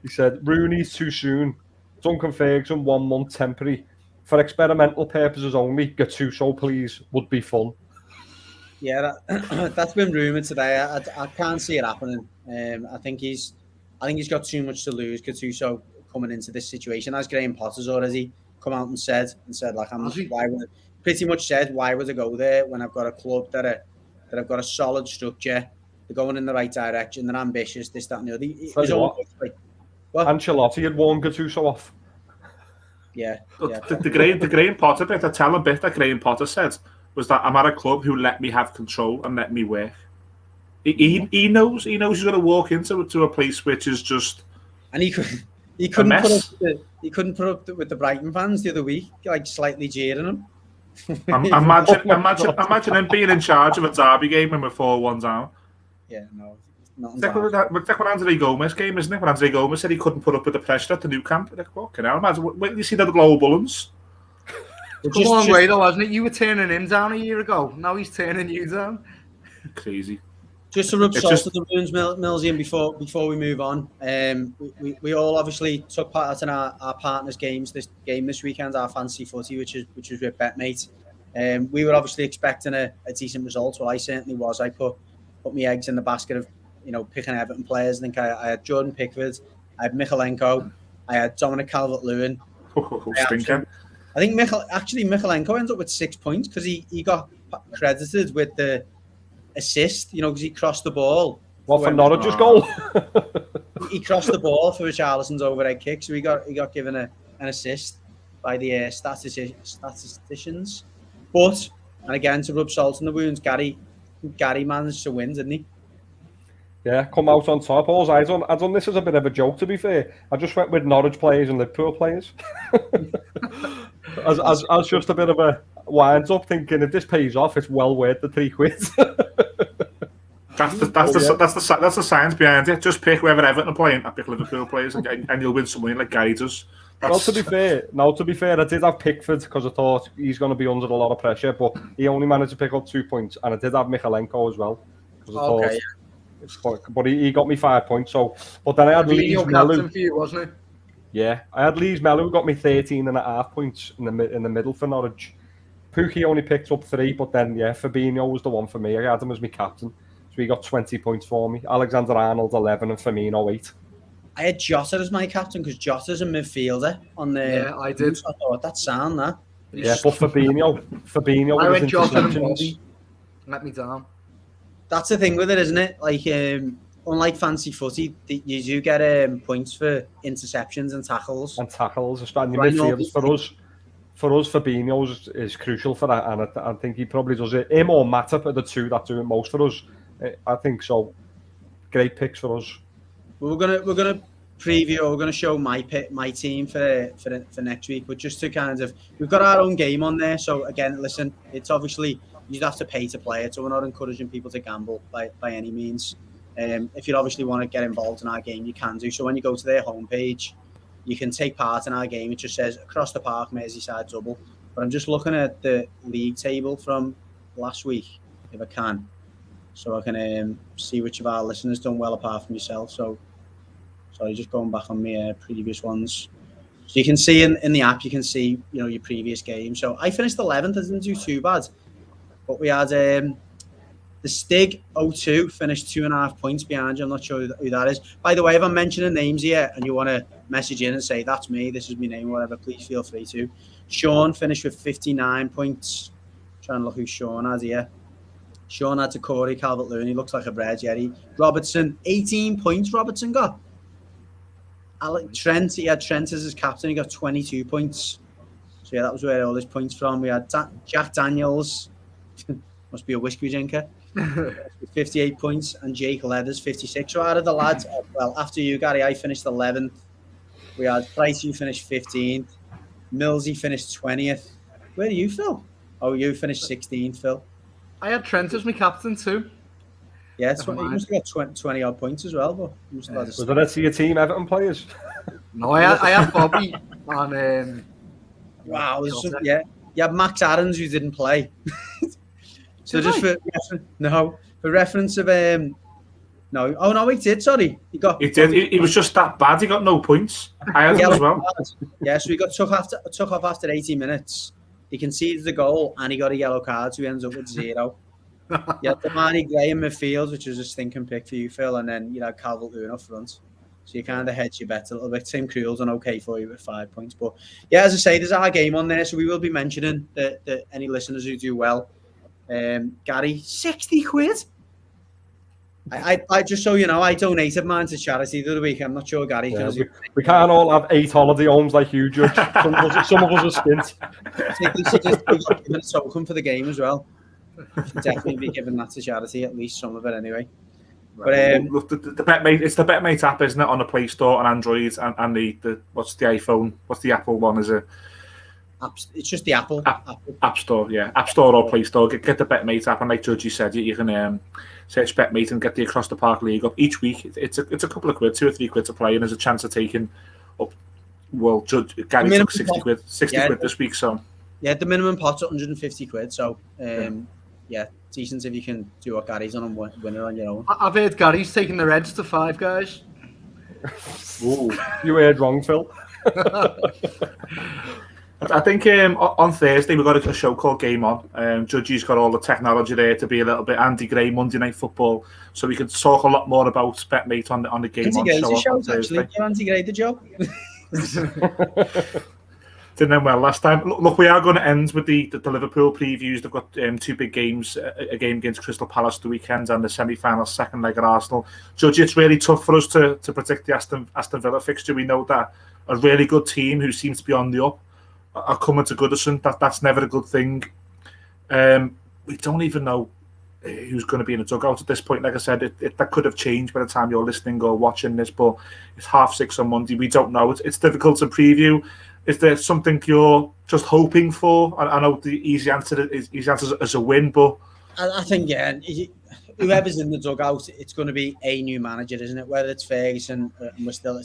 He said, "Rooney's too soon. Duncan Ferguson, 1 month temporary. For experimental purposes only, Gattuso, please, would be fun." Yeah, that's been rumoured today. I can't see it happening. I think he's got too much to lose, Gattuso, coming into this situation. As Graham Potter's already come out and said like, why would I go there when I've got a club that have got a solid structure, they're going in the right direction, they're ambitious, this, that, and the other. Ancelotti had warned Gattuso off. Yeah. The Graham Potter bit, the telling bit that Graham Potter said was that I'm at a club who let me have control and let me work. He knows he's going to walk into a place which is just he couldn't put up with the Brighton fans the other week, like slightly jeering him. Imagine him being in charge of a derby game when we're 4-1 down. Yeah, no. It's like when Andre Gomez game, isn't it? When Andre Gomez said he couldn't put up with the pressure at the new camp. Like, what can I imagine? Wait till you see the Global Bullens. It's a long way though, hasn't it? You were turning him down a year ago. Now he's turning you down. Crazy. Just to rub salt to the wounds, Millsy, and before we move on, we all obviously took part in our partners' games. This weekend, our fantasy footy, which is with BetMate. We were obviously expecting a decent result. Well, I certainly was. I put my eggs in the basket of picking Everton players. I think I had Jordan Pickford, I had Michalenko, I had Dominic Calvert-Lewin. I think Michalenko ends up with 6 points because he got credited with the assist, because he crossed the ball. What, for Norwich's goal? He crossed the ball for Richarlison's overhead kick, so he got given an assist by the statisticians. But, and again, to rub salt in the wounds, Gary managed to win, didn't he? Yeah, come out on top. All I done this as a bit of a joke, to be fair. I just went with Norwich players and Liverpool players. as just a bit of a wind up, thinking if this pays off, it's well worth the £3. That's the science behind it. Just pick whoever Everton are playing. I pick Liverpool players, and you'll win some money like Gary does. Well, to be fair, I did have Pickford because I thought he's going to be under a lot of pressure, but he only managed to pick up 2 points, and I did have Michalenko as well. But he got me 5 points. So, but then I had Lees Mello. For you, wasn't it? Yeah, I had Lees Mello who got me 13.5 points in the middle for Norwich. Pookie only picked up 3, but then Fabinho was the one for me. I had him as my captain, so he got 20 points for me. Alexander-Arnold 11 and Firmino 8. I had Jota as my captain because Jota's a midfielder on the. Yeah, I did. I thought that sound that. Yeah, but Fabinho. I was went Jota and interceptions. Bobby. Let me down. That's the thing with it, isn't it? Like, unlike fancy footy, you do get points for interceptions and tackles. And midfielders for us, Fabinho is crucial for that, and I think he probably does it. Him or Matip are the two that do it most for us. I think so. Great picks for us. We're gonna preview. We're gonna show my team for next week. But just to we've got our own game on there. So again, listen, it's obviously you'd have to pay to play it. So we're not encouraging people to gamble by any means. If you obviously want to get involved in our game, you can do. So when you go to their homepage, you can take part in our game. It just says across the park, Merseyside double. But I'm just looking at the league table from last week, if I can, so I can see which of our listeners done well apart from yourself. So. Sorry, just going back on my previous ones. So you can see in the app, you can see your previous game. So I finished 11th. I didn't do too bad. But we had the Stig 02 finished 2.5 points behind you. I'm not sure who that is. By the way, if I'm mentioning names here and you want to message in and say, that's me, this is my name, whatever, please feel free to. Sean finished with 59 points. Trying to look who Sean has here. Sean had to Corey Calvert-Lewin. He looks like a bread, Jerry. Robertson, 18 points Robertson got. Trent, he had Trent as his captain. He got 22 points. So yeah, that was where all his points from. We had Jack Daniels, must be a whiskey drinker, 58 points, and Jake Leathers 56. So out of the lads, well, after you, Gary, I finished 11th. We had Price, you finished 15th. Millsy finished 20th. Where are you, Phil? Oh, you finished 16th, Phil. I had Trent as my captain too. Yeah, you must have got 20 odd points as well. But you must have was the rest of your team Everton players? No, I had Bobby and wow, you had Max Aarons who didn't play. So just for reference of no, oh no, he did. Sorry, he did. He was just that bad. He got no points. I had him as well. Yeah, so he got took off after 80 minutes. He conceded the goal and he got a yellow card, so he ends up with 0. Yeah, Damani Gray in midfield, which was a stinking pick for you, Phil, and then you had Calvert-Lewin up front. So you kind of hedge your bet a little bit. Tim Creel's on okay for you with 5 points. But yeah, as I say, there's our game on there, so we will be mentioning the any listeners who do well. Gary, 60 quid. I just so you know, I donated mine to charity the other week. I'm not sure, Gary. Yeah, we can't all have 8 holiday homes like you, Judge. Some of us are skint. I think we should just give a token for the game as well. Should definitely be giving that to charity, at least some of it anyway. Right. But the BetMate, it's the BetMate app, isn't it, on the Play Store and Android and the what's the iPhone? What's the Apple one? Is it? It's just the Apple App Store, yeah, App Store or Play Store. Get the BetMate app, and like Judgy said, you can search BetMate and get the Across the Park League up each week. It's a couple of quid, 2 or 3 quid to play, and there's a chance of taking up. Well, Gary took 60 quid this week, so yeah, the minimum pot's 150 quid. So yeah, decent if you can do what Gary's on and win it on your own. I've heard Gary's taking the Reds to 5, guys. Ooh, you heard wrong, Phil. I think on Thursday we've got a show called Game On. Judgy's got all the technology there to be a little bit Andy Gray Monday Night Football, so we can talk a lot more about BetMate on the Game On show on Thursday. Andy Gray the job. Didn't end well last time. Look, we are going to end with the Liverpool previews. They've got 2 big games, a game against Crystal Palace the weekend and the semi-final second leg at Arsenal. Judge, it's really tough for us to predict the Aston Villa fixture. We know that a really good team who seems to be on the up are coming to Goodison. That's never a good thing. We don't even know who's going to be in the dugout at this point. Like I said, that could have changed by the time you're listening or watching this, but it's 6:30 on Monday. We don't know. It's difficult to preview. Is there something you're just hoping for? I know the easy answer is a win, but I think whoever's in the dugout, it's going to be a new manager, isn't it? Whether it's Ferguson and he's still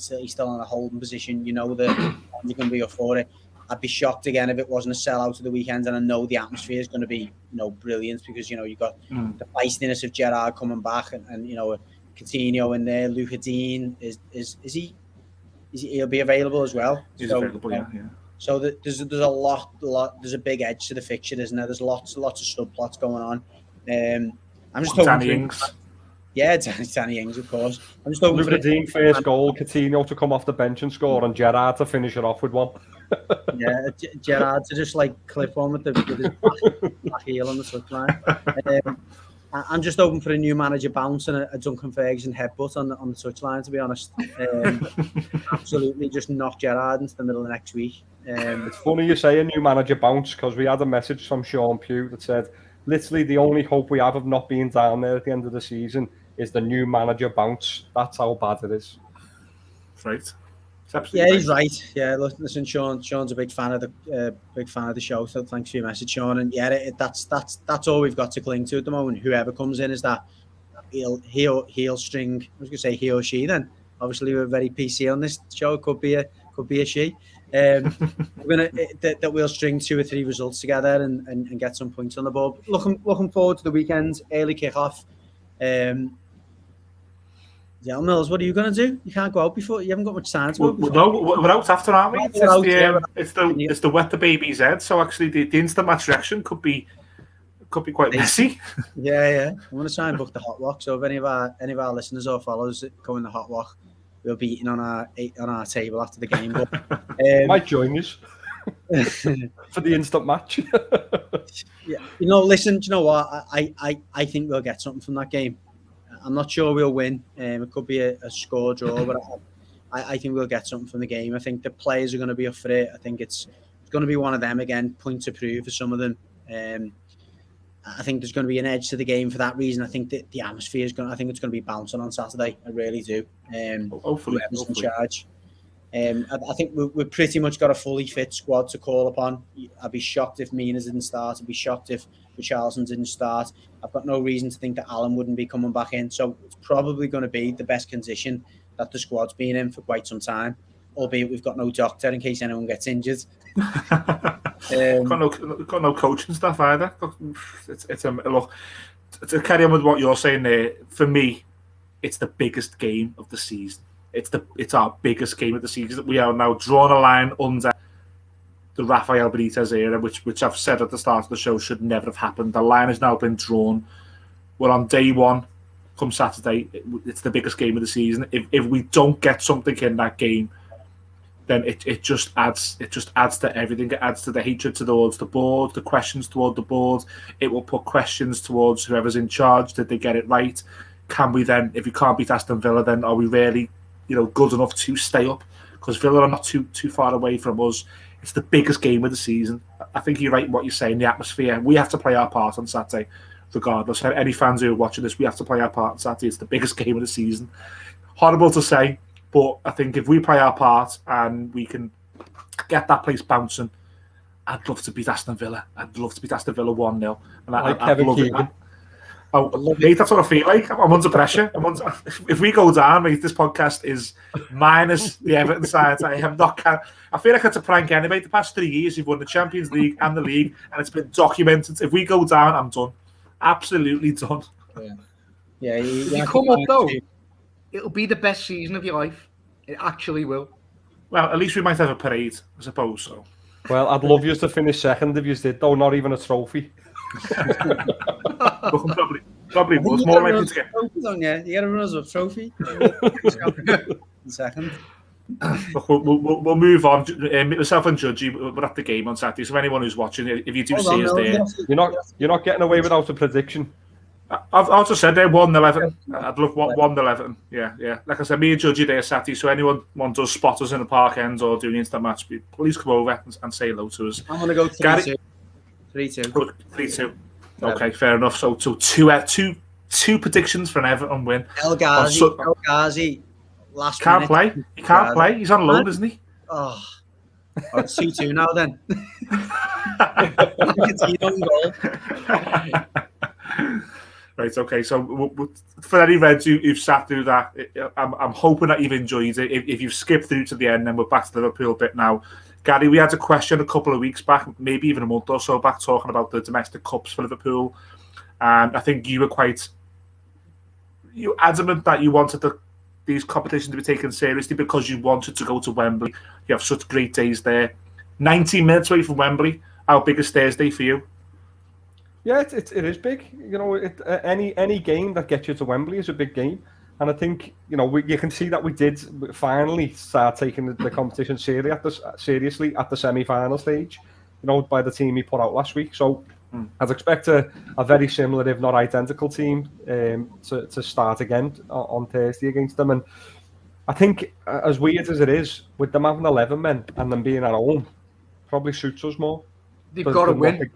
in a holding position, you know that you're going to be up for it. I'd be shocked again if it wasn't a sellout of the weekend, and I know the atmosphere is going to be, brilliant because you've got the feistiness of Gerrard coming back, and Coutinho in there. Luca Dean he'll be available as well. He's available, yeah. So there's a lot. There's a big edge to the fixture, isn't there? There's lots of subplots going on. I'm just hoping Danny Ings. Yeah, Danny Ings, of course. I'm just hoping Luca Dean first goal, Coutinho to come off the bench and score, and Gerrard to finish it off with one. Yeah, Gerrard to just clip one with his back heel on the touchline. I'm just hoping for a new manager bounce and a Duncan Ferguson headbutt on the touchline, to be honest. Absolutely, just knock Gerrard into the middle of next week. It's funny you say a new manager bounce, because we had a message from Sean Pugh that said, literally the only hope we have of not being down there at the end of the season is the new manager bounce. That's how bad it is. Right. Yeah, he's right. Yeah, listen, Sean's a big fan of the show. So thanks for your message, Sean. And yeah, that's all we've got to cling to at the moment. Whoever comes in is that he'll string. I was going to say he or she. Then obviously we're very PC on this show. It could be a she. That we'll string 2 or 3 results together and get some points on the board. Looking forward to the weekend. Early kickoff. Yeah, Mills, what are you going to do? You can't go out before. You haven't got much time to go. No, we're out after, aren't we? It's the wet the baby's head. So actually, the instant match reaction could be quite messy. Yeah. I'm going to try and book the hot walk. So if any of our listeners or followers go in the hot walk, we'll be eating on our table after the game. But, might join us for the instant match. Yeah, listen. Do you know what? I think we'll get something from that game. I'm not sure we'll win. It could be a score draw, but I think we'll get something from the game. I think the players are going to be up for it. I think it's going to be one of them again, point to prove for some of them. I think there's going to be an edge to the game for that reason. I think that the atmosphere is going. I think it's going to be bouncing on Saturday. I really do. Hopefully, in charge. I think we've pretty much got a fully fit squad to call upon. I'd be shocked if Mina didn't start. I'd be shocked if Richarlison didn't start. I've got no reason to think that Alan wouldn't be coming back in. So it's probably going to be the best condition that the squad's been in for quite some time, albeit we've got no doctor in case anyone gets injured. Got no coaching staff either. Look, to carry on with what you're saying there, for me, it's the biggest game of the season. It's our biggest game of the season. We are now drawn a line under the Rafael Benitez era, which I've said at the start of the show should never have happened. The line has now been drawn. We're on day one. Come Saturday, it's the biggest game of the season. If we don't get something in that game, then it just adds to everything. It adds to the hatred towards the board, the questions toward the board. It will put questions towards whoever's in charge. Did they get it right? Can we then, if we can't beat Aston Villa, then are we really good enough to stay up? Because Villa are not too far away from us. It's the biggest game of the season. I think you're right in what you're saying, the atmosphere. We have to play our part on Saturday, regardless. For any fans who are watching this, we have to play our part on Saturday. It's the biggest game of the season. Horrible to say, but I think if we play our part and we can get that place bouncing, I'd love to beat Aston Villa. I'd love to beat Aston Villa 1-0. And I'd love it. Mate, that's what I feel like. I'm under pressure. If we go down, mate, this podcast is minus the Everton side. I feel like it's a prank anyway. The past 3 years, you've won the Champions League and the league, and it's been documented. If we go down, I'm done. Absolutely done. Yeah. If you come up though, it'll be the best season of your life. It actually will. Well, at least we might have a parade, I suppose. So. Well, I'd love you to finish second if you did, though. Not even a trophy. Probably was more likely to get. You got to run us a trophy. Second. Look, we'll move on. Myself and Judgy, we're at the game on Saturday. So anyone who's watching, if you do see us there, you're not getting away without a prediction. I've just said there 1-11. I'd love 1-11. Yeah. Like I said, me and Judgy there Saturday. So anyone wants us spot us in the park ends or do an instant match, please come over and say hello to us. I'm gonna go 3-2. 3-2. 3-2. Okay, fair enough. So two predictions for an Everton win. El Ghazi. Last can't minute. Play. He can't play. He's on loan, isn't he? Oh, it's 2-2 now then. Right, okay. So for any Reds who've sat through that, I'm hoping that you've enjoyed it. If you've skipped through to the end, then we're back to the Liverpool bit now. Gary, we had a question a couple of weeks back, maybe even a month or so back, talking about the domestic cups for Liverpool. And I think you were adamant that you wanted these competitions to be taken seriously because you wanted to go to Wembley. You have such great days there. 90 minutes away from Wembley. How big is Thursday for you? Yeah, it is big. You know, any game that gets you to Wembley is a big game, and I think you can see that we did finally start taking the competition seriously at the semi-final stage. You know, by the team he put out last week. So I'd expect a very similar, if not identical, team to start again on Thursday against them. And I think, as weird as it is, with them having 11 men and them being at home, probably suits us more. They've got to win.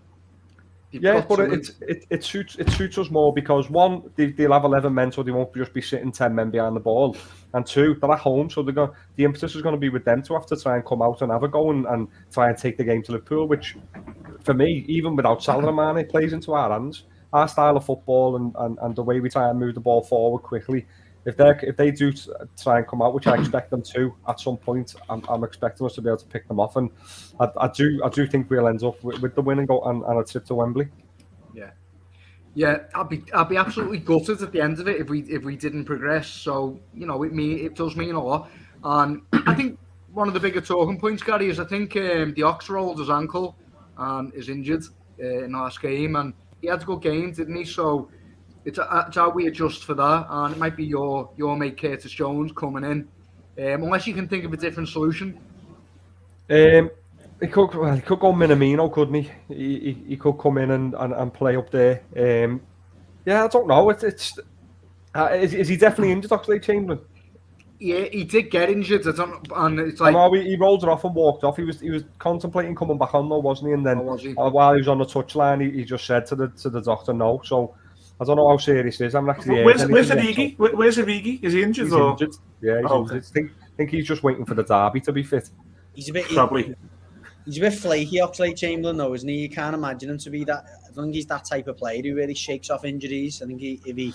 Yeah, but it suits us more because one, they'll have 11 men, so they won't just be sitting 10 men behind the ball, and two, they're at home, so the impetus is going to be with them to have to try and come out and have a go and try and take the game to Liverpool, which, for me, even without Salah and Mane, plays into our hands. Our style of football and the way we try and move the ball forward quickly. If they do try and come out, which I expect them to at some point, I'm expecting us to be able to pick them off, and I do think we'll end up with the win and go and a trip to Wembley. Yeah, I'd be absolutely gutted at the end of it if we didn't progress. So it does mean a lot, and I think one of the bigger talking points, Gary, is I think the Ox rolled his ankle and is injured in the last game, and he had a good game, didn't he? So. It's how we adjust for that, and it might be your mate Curtis Jones coming in, unless you can think of a different solution. He could go Minamino, couldn't he? He could come in and play up there. Yeah, I don't know. Is he definitely injured, Oxlade-Chamberlain? Yeah, he did get injured. And it's like he rolled it off and walked off. He was contemplating coming back on though, wasn't he? And then while he was on the touchline, he just said to the doctor no. So. I don't know how serious it is. I'm actually. Where's Origi? Where's Origi? Is he injured? He's injured. Yeah, he's injured. I think he's just waiting for the derby to be fit. He's a bit probably. He's a bit flaky, Oxlade-Chamberlain, though, isn't he? You can't imagine him to be that. I don't think he's that type of player who really shakes off injuries. I think he's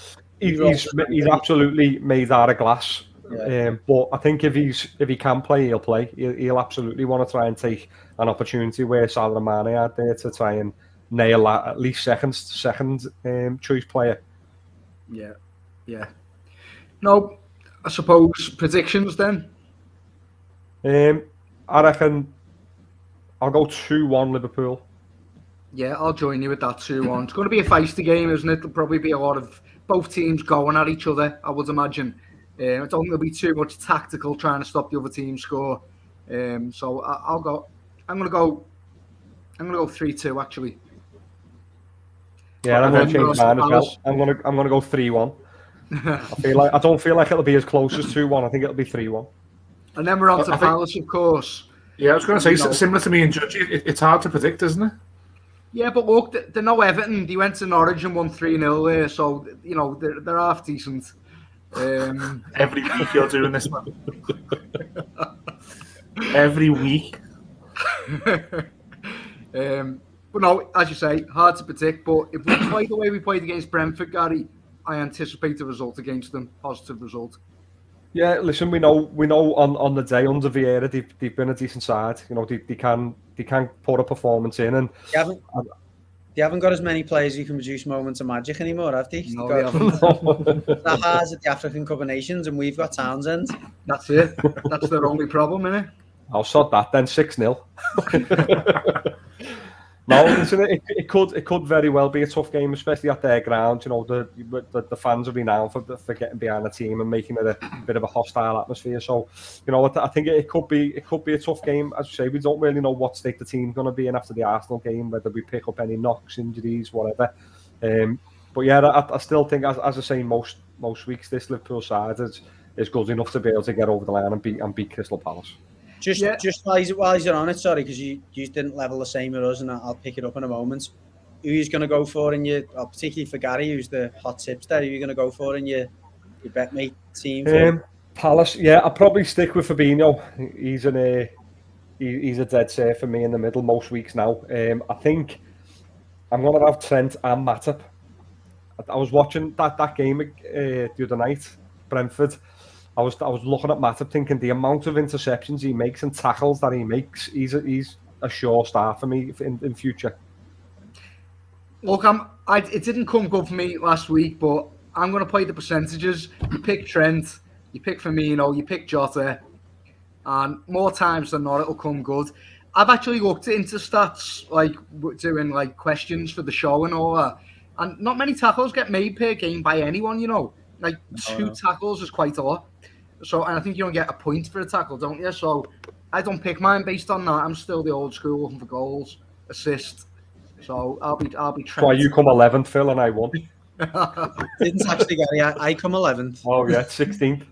absolutely made out of glass. Yeah. But I think if he can play, he'll play. He'll absolutely want to try and take an opportunity where Salah and Mane are there to try and nail that at least second choice player. Yeah. No, I suppose predictions then. I reckon I'll go 2-1 Liverpool. Yeah, I'll join you with that 2-1. It's going to be a feisty game, isn't it? There'll probably be a lot of both teams going at each other, I would imagine. I don't think there'll be too much tactical trying to stop the other team's score. So I'm going to go 3-2 actually. Yeah, I'm going to change mine as well. I'm going to go 3-1. I don't feel like it'll be as close as 2-1. I think it'll be 3-1. And then we're on to Palace, of course. Yeah, I was going to say similar to me and Judge. It's hard to predict, isn't it? Yeah, but look, they're no Everton. They went to Norwich and won 3-0 there, so they're half decent. Every week you're doing this, man. Every week. But no, as you say, hard to predict. But if we play the way we played against Brentford, Gary, I anticipate a result against them, positive result. Yeah, listen, we know on the day under Vieira they've been a decent side. They can put a performance in, and they haven't got as many players who can produce moments of magic anymore, have they? No, they haven't. Zaha's at the African Cup of Nations, and we've got Townsend. That's it. That's their only problem, innit? I'll sort that then. 6-0. No, listen, it could very well be a tough game, especially at their ground. The fans will be renowned for getting behind the team and making it a bit of a hostile atmosphere. So, I think it could be a tough game. As you say, we don't really know what state the team's going to be in after the Arsenal game, whether we pick up any knocks, injuries, whatever. But yeah, I still think, as I say, most weeks this Liverpool side is good enough to be able to get over the line and beat Crystal Palace. Just while you're on it, sorry, because you didn't level the same with us, and I'll pick it up in a moment. Who are you going to go for in your, particularly for Gary, who's the hot tips there? Who are you going to go for in your bet mate team? Palace, yeah, I'll probably stick with Fabinho. He's a dead set for me in the middle most weeks now. I think I'm going to have Trent and Matip. I was watching that game the other night, Brentford. I was looking at Matip thinking the amount of interceptions he makes and tackles that he makes, he's a sure start for me in future. Look, it didn't come good for me last week, but I'm going to play the percentages. You pick Trent, you pick Firmino, you pick Jota, and more times than not, it'll come good. I've actually looked into stats, like doing like questions for the show and all that, and not many tackles get made per game by anyone. Like two tackles is quite a lot. So, and I think you don't get a point for a tackle, don't you? So, I don't pick mine based on that. I'm still the old school, looking for goals, assists. So I'll be. That's why you come 11th, Phil, and I won. Didn't actually, Gary. I come 11th. Oh yeah, 16th.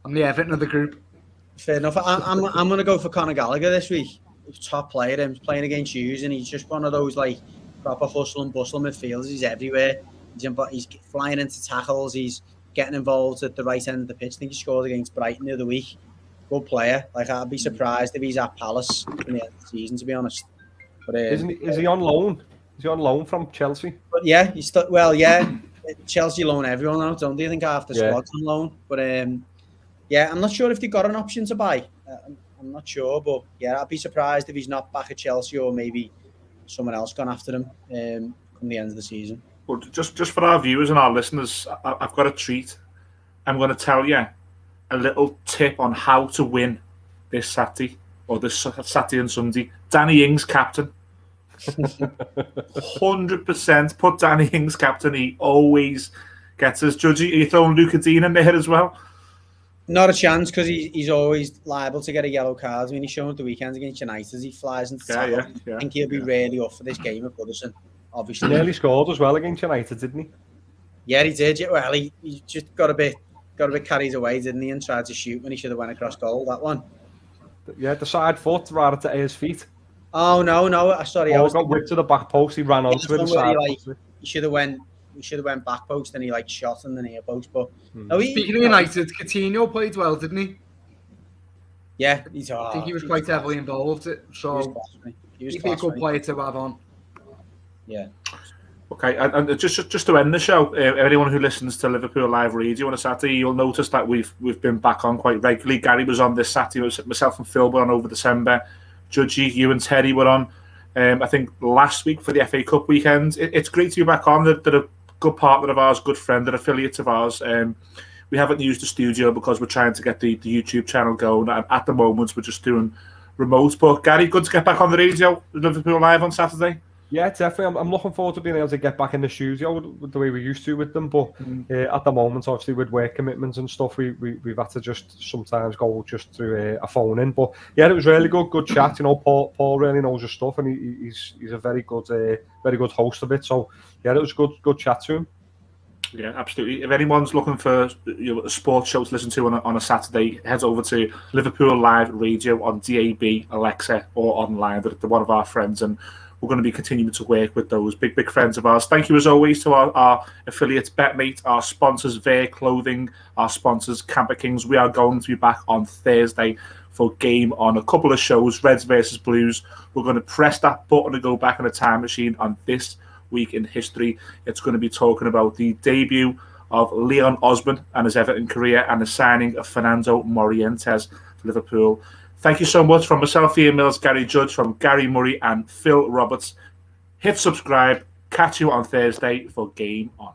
I'm the Everton of the group. Fair enough. I'm going to go for Conor Gallagher this week. Top player. He's playing against Hughes, and he's just one of those like proper hustle and bustle midfielders. He's everywhere. He's flying into tackles. He's getting involved at the right end of the pitch. I think he scored against Brighton the other week. Good player. Like, I'd be surprised if he's at Palace in the end of the season, to be honest. But is he on loan? Is he on loan from Chelsea? But yeah, Chelsea loan everyone out, don't they? I think half the squad's on loan. But yeah, I'm not sure if they got an option to buy. I'm not sure, but yeah, I'd be surprised if he's not back at Chelsea or maybe someone else gone after him come the end of the season. Well, just for our viewers and our listeners, I've got a treat. I'm going to tell you a little tip on how to win this Saturday, or this Saturday and Sunday. Danny Ings captain. 100% put Danny Ings captain. He always gets us. Judgy, are you throwing Luca Dean in there as well? Not a chance, because he's always liable to get a yellow card. I mean, he's shown at the weekends against United as he flies into tackle. I think he'll be really up for this game at Goodison. Obviously, he nearly scored as well against United, didn't he? Yeah, he did. Well, he just got a bit carried away, didn't he, and tried to shoot when he should have went across goal. That one. Yeah, the side foot right to his feet. Oh no! Sorry, I got whipped to the back post. He ran onto it. He should have went back post, and he shot in the near post. But speaking of United, Coutinho played well, didn't he? Yeah, I think he was quite heavily involved. So he'd be a good player to have on. Yeah. Okay, and just to end the show, anyone who listens to Liverpool Live Radio on a Saturday, you'll notice that we've been back on quite regularly. Gary was on this Saturday. Myself and Phil were on over December. Judgy, you and Terry were on. I think last week for the FA Cup weekend. It's great to be back on. They're a good partner of ours, good friend, an affiliate of ours. We haven't used the studio because we're trying to get the YouTube channel going. At the moment, we're just doing remote. But Gary, good to get back on the radio, Liverpool Live on Saturday. Yeah, definitely. I'm looking forward to being able to get back in the studio the way we used to with them. But at the moment, obviously, with work commitments and stuff, we've had to just sometimes go just through a phone in. But yeah, it was really good chat. Paul really knows his stuff, and he's a very good host of it. So yeah, it was good chat to him. Yeah, absolutely. If anyone's looking for a sports show to listen to on a Saturday, head over to Liverpool Live Radio on DAB, Alexa, or online. They're one of our friends, and we're going to be continuing to work with those big friends of ours. Thank you as always to our affiliates, BetMate, our sponsors, Veer Clothing, our sponsors, Camper Kings. We are going to be back on Thursday for Game On. A couple of shows, Reds versus Blues. We're going to press that button and go back in a time machine on this week in history. It's going to be talking about the debut of Leon Osman and his Everton career, and the signing of Fernando Morientes for Liverpool. Thank you so much from myself, Ian Mills, Gary Judge, from Gary Murray and Phil Roberts. Hit subscribe. Catch you on Thursday for Game On.